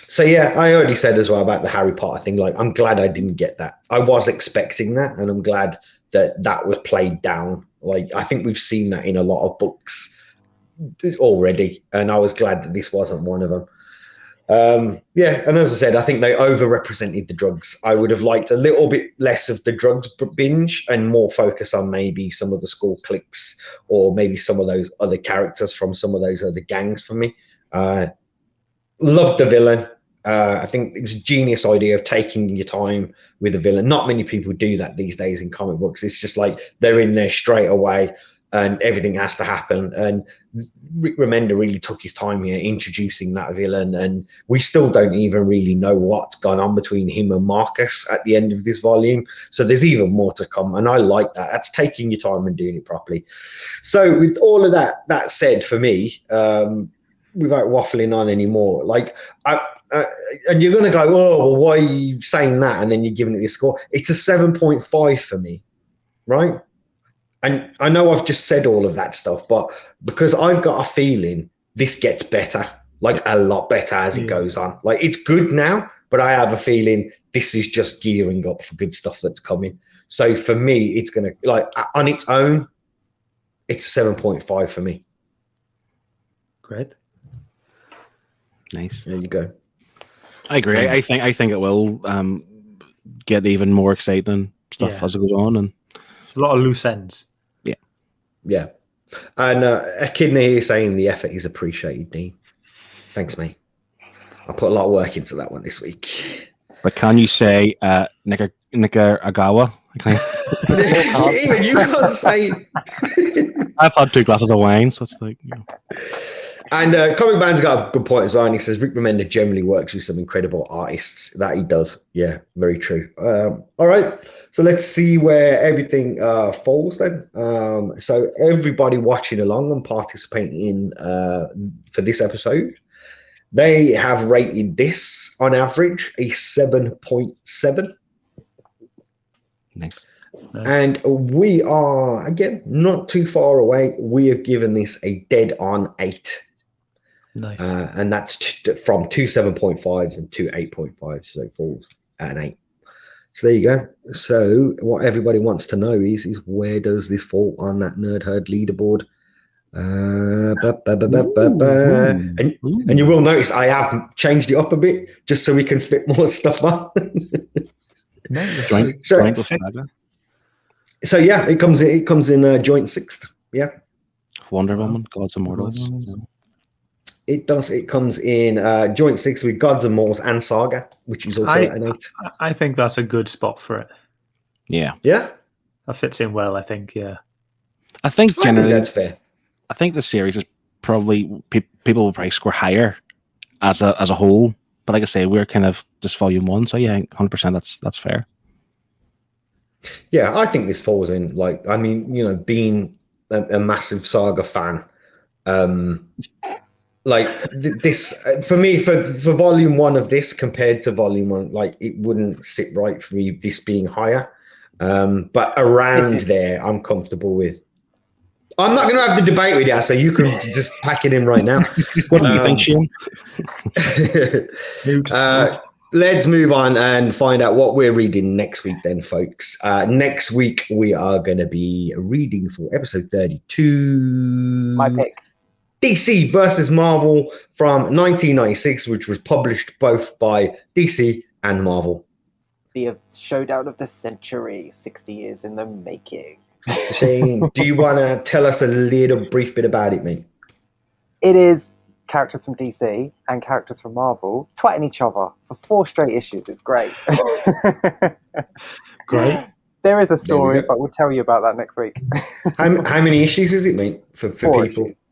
So yeah, I already said as well about the Harry Potter thing, like, I'm glad I didn't get that. I was expecting that, and I'm glad that was played down. Like, I think we've seen that in a lot of books already, and I was glad that this wasn't one of them. Yeah, and as I said, I think they overrepresented the drugs. I would have liked a little bit less of the drugs binge and more focus on maybe some of the school cliques or maybe some of those other characters from some of those other gangs for me. Loved the villain. I think it was a genius idea of taking your time with a villain. Not many people do that these days in comic books. It's just like they're in there straight away and everything has to happen. And Rick Remender really took his time here introducing that villain, and we still don't even really know what's gone on between him and Marcus at the end of this volume. So there's even more to come, and I like that. That's taking your time and doing it properly. So with all of that said, for me, without waffling on anymore, like, and you're going to go, oh, well, why are you saying that? And then you're giving it this score. It's a 7.5 for me, right? And I know I've just said all of that stuff, but because I've got a feeling this gets better, like a lot better as it goes on. Like, it's good now, but I have a feeling this is just gearing up for good stuff that's coming. So for me, it's going to, like, on its own, it's a 7.5 for me. Great. Nice. There you go. I agree. I think it will get even more exciting stuff as it goes on, and a lot of loose ends. Yeah. And Echidna is saying the effort is appreciated, Dean. Thanks, mate. I put a lot of work into that one this week. But can you say Nicaragua? Even you can't say it. I've had 2 glasses of wine, so it's like, you know. And Comic Band's got a good point as well. And he says Rick Remender generally works with some incredible artists. That he does. Yeah, very true. All right. So let's see where everything falls then. So everybody watching along and participating in for this episode, they have rated this on average a 7.7. Nice. And we are, again, not too far away. We have given this a dead on 8. Nice. And that's from 2 7.5s and 2 8.5s, so it falls at an 8. So there you go. So what everybody wants to know is where does this fall on that Nerd Herd leaderboard? And you will notice I have changed it up a bit just so we can fit more stuff on. So yeah, it comes in joint 6th. Yeah. Wonder Woman, Gods and Mortals. It does. It comes in joint 6 with Gods and Mortals and Saga, which is also at an 8. I think that's a good spot for it. Yeah. Yeah. That fits in well, I think. Yeah. I think generally that's fair. I think the series is probably people will probably score higher as a whole. But like I say, we're kind of just volume 1, so yeah, 100% that's fair. Yeah, I think this falls in, like, I mean, you know, being a massive Saga fan, like this for me, for volume 1 of this compared to volume 1, like, it wouldn't sit right for me this being higher, but around there I'm comfortable with. I'm not going to have the debate with you, so you can just pack it in right now. What do you think, Shane? Let's move on and find out what we're reading next week then, folks. Next week, we are going to be reading for episode 32. My pick. DC versus Marvel from 1996, which was published both by DC and Marvel. The showdown of the century, 60 years in the making. Shane, do you want to tell us a little brief bit about it, mate? It is characters from DC and characters from Marvel twatting each other for 4 straight issues. It's great. Great. There is a story, but we'll tell you about that next week. How many issues is it, mate, for 4 people? issues.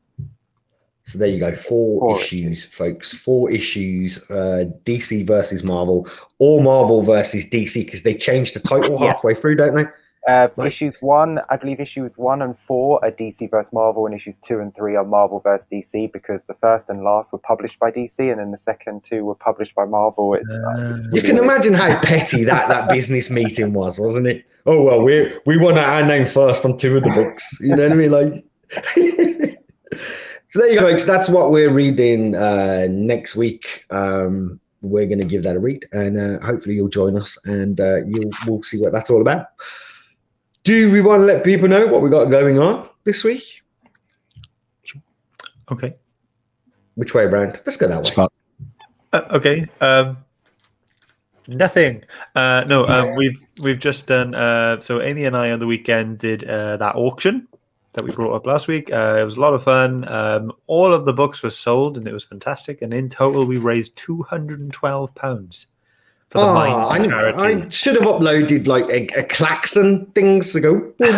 So there you go, 4 issues, folks. 4 issues, DC versus Marvel, or Marvel versus DC, because they changed the title halfway through, don't they? Issues 1, I believe issues 1 and 4 are DC versus Marvel, and issues 2 and 3 are Marvel versus DC, because the first and last were published by DC, and then the second 2 were published by Marvel. You can imagine how petty that business meeting was, wasn't it? Oh, well, we want our name first on 2 of the books. You know what I mean? Like, so there you go, folks. That's what we're reading next week. We're going to give that a read, and hopefully you'll join us, and we'll see what that's all about. Do we want to let people know what we got going on this week? Okay. Which way around? Let's go that way. Scott. Okay. Nothing. No. We've just done. So Amy and I on the weekend did that auction that we brought up last week. It was a lot of fun. All of the books were sold, and it was fantastic. And in total, we raised £212. For the Mind charity. I should have uploaded like a klaxon things to go. But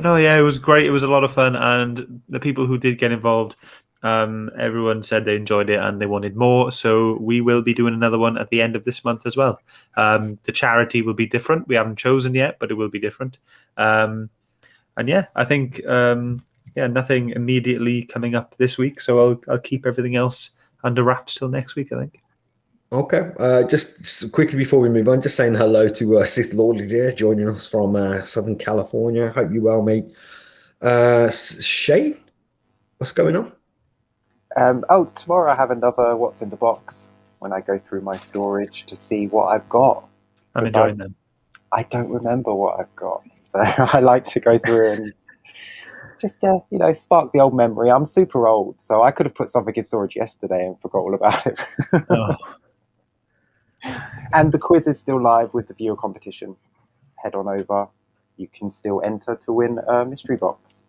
no, yeah, it was great. It was a lot of fun, and the people who did get involved, everyone said they enjoyed it and they wanted more. So we will be doing another one at the end of this month as well. The charity will be different. We haven't chosen yet, but it will be different. And yeah, I think nothing immediately coming up this week. So I'll keep everything else under wraps till next week, I think. Okay, just quickly before we move on, just saying hello to Sith Lord here, joining us from Southern California. Hope you're well, mate. Shane, what's going on? Tomorrow I have another What's in the Box when I go through my storage to see what I've got. I'm enjoying them. I don't remember what I've got, so I like to go through and just spark the old memory. I'm super old, so I could have put something in storage yesterday and forgot all about it. Oh. And the quiz is still live with the viewer competition. Head on over. You can still enter to win a mystery box.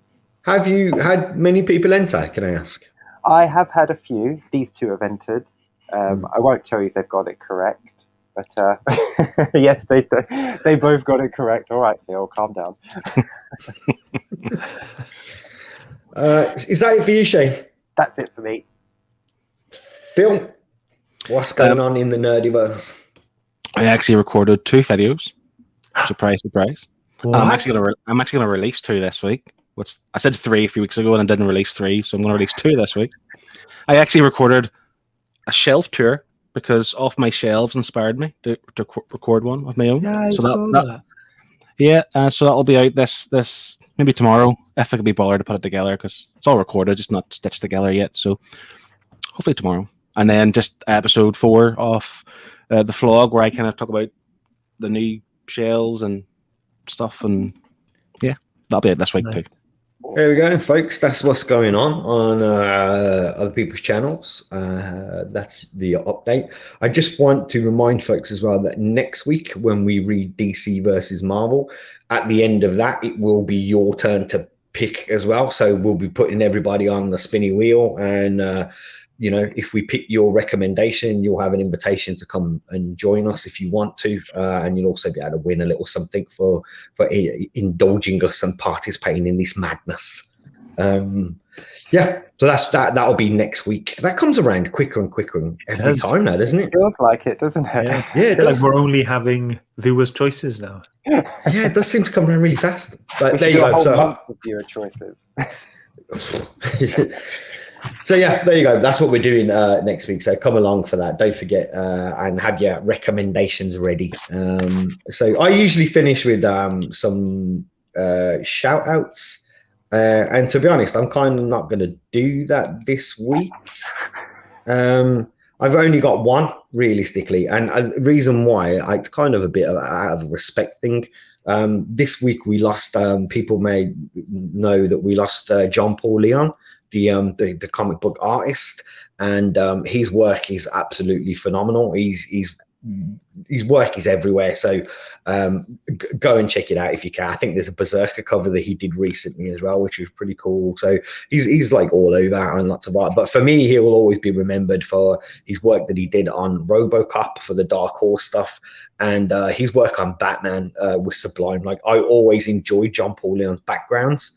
Have you had many people enter, can I ask? I have had a few. These 2 have entered. I won't tell you if they've got it correct, but yes, they both got it correct. All right, Phil, calm down. Is that it for you, Shane? That's it for me. Phil, what's going on in the nerdiverse? I actually recorded 2 videos. Surprise, surprise. I'm actually gonna release 2 this week. I said 3 a few weeks ago, and I didn't release 3, so I'm gonna release 2 this week. I actually recorded a shelf tour because off my shelves inspired me to record one of my own. Yeah, I saw that. Yeah, so that'll be out this maybe tomorrow if I can be bothered to put it together, because it's all recorded, just not stitched together yet. So hopefully tomorrow. And then just episode 4 of the vlog, where I kind of talk about the new shells and stuff, and yeah, that'll be it this week too. There we go, folks. That's what's going on other people's channels. That's the update. I just want to remind folks as well that next week, when we read DC versus Marvel, at the end of that, it will be your turn to pick as well. So we'll be putting everybody on the spinny wheel, and if we pick your recommendation, you'll have an invitation to come and join us if you want to, and you'll also be able to win a little something for indulging us and participating in this madness. So that'll be next week. That comes around quicker and quicker every time now, doesn't it? Feels like it, doesn't it? Yeah, it does. Like we're only having viewers' choices now. Yeah, it does seem to come around really fast. But there you go. So viewer choices. So yeah, there you go. That's what we're doing next week. So come along for that. Don't forget and have your recommendations ready. So I usually finish with some shout outs. And to be honest, I'm kind of not going to do that this week. I've only got one, realistically, and the reason why, it's kind of a bit out of a respect thing. This week we lost. People may know that we lost John Paul Leon, the comic book artist, and his work is absolutely phenomenal. His work is everywhere, so go and check it out if you can. I think there's a Berserker cover that he did recently as well, which was pretty cool. So he's like all over and lots of art. But for me, he will always be remembered for his work that he did on RoboCop for the Dark Horse stuff, and his work on Batman was sublime. Like, I always enjoyed John Paul Leon's backgrounds.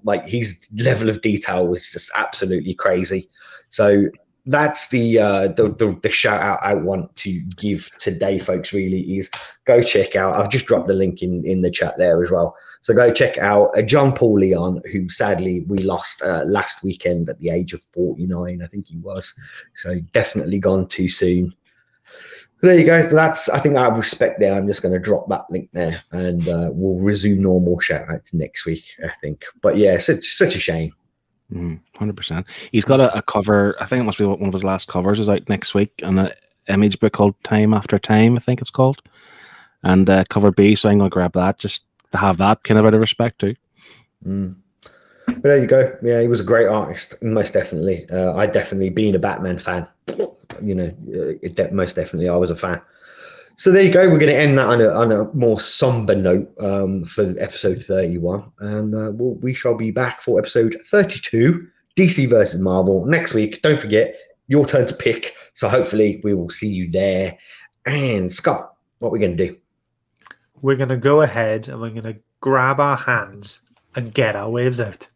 Like, his level of detail was just absolutely crazy. So that's the shout out I want to give today, folks. Really, is go check out. I've just dropped the link in the chat there as well. So go check out John Paul Leon, who sadly we lost last weekend at the age of 49, I think he was. So definitely gone too soon. There you go. That's, I think, out of respect there, I'm just going to drop that link there, and we'll resume normal shout outs next week, I think. But yeah, such a shame. 100%. He's got a cover. I think it must be one of his last covers is out next week, and an image book called Time After Time, I think it's called, and cover B. So I'm gonna grab that just to have that kind of out of respect too. But there you go. Yeah, he was a great artist, most definitely. I definitely, being a Batman fan, you know, most definitely I was a fan. So there you go. We're going to end that on a more somber note for episode 31. And we shall be back for episode 32, DC versus Marvel, next week. Don't forget, your turn to pick. So hopefully we will see you there. And Scott, what are we going to do? We're going to go ahead and we're going to grab our hands and get our waves out.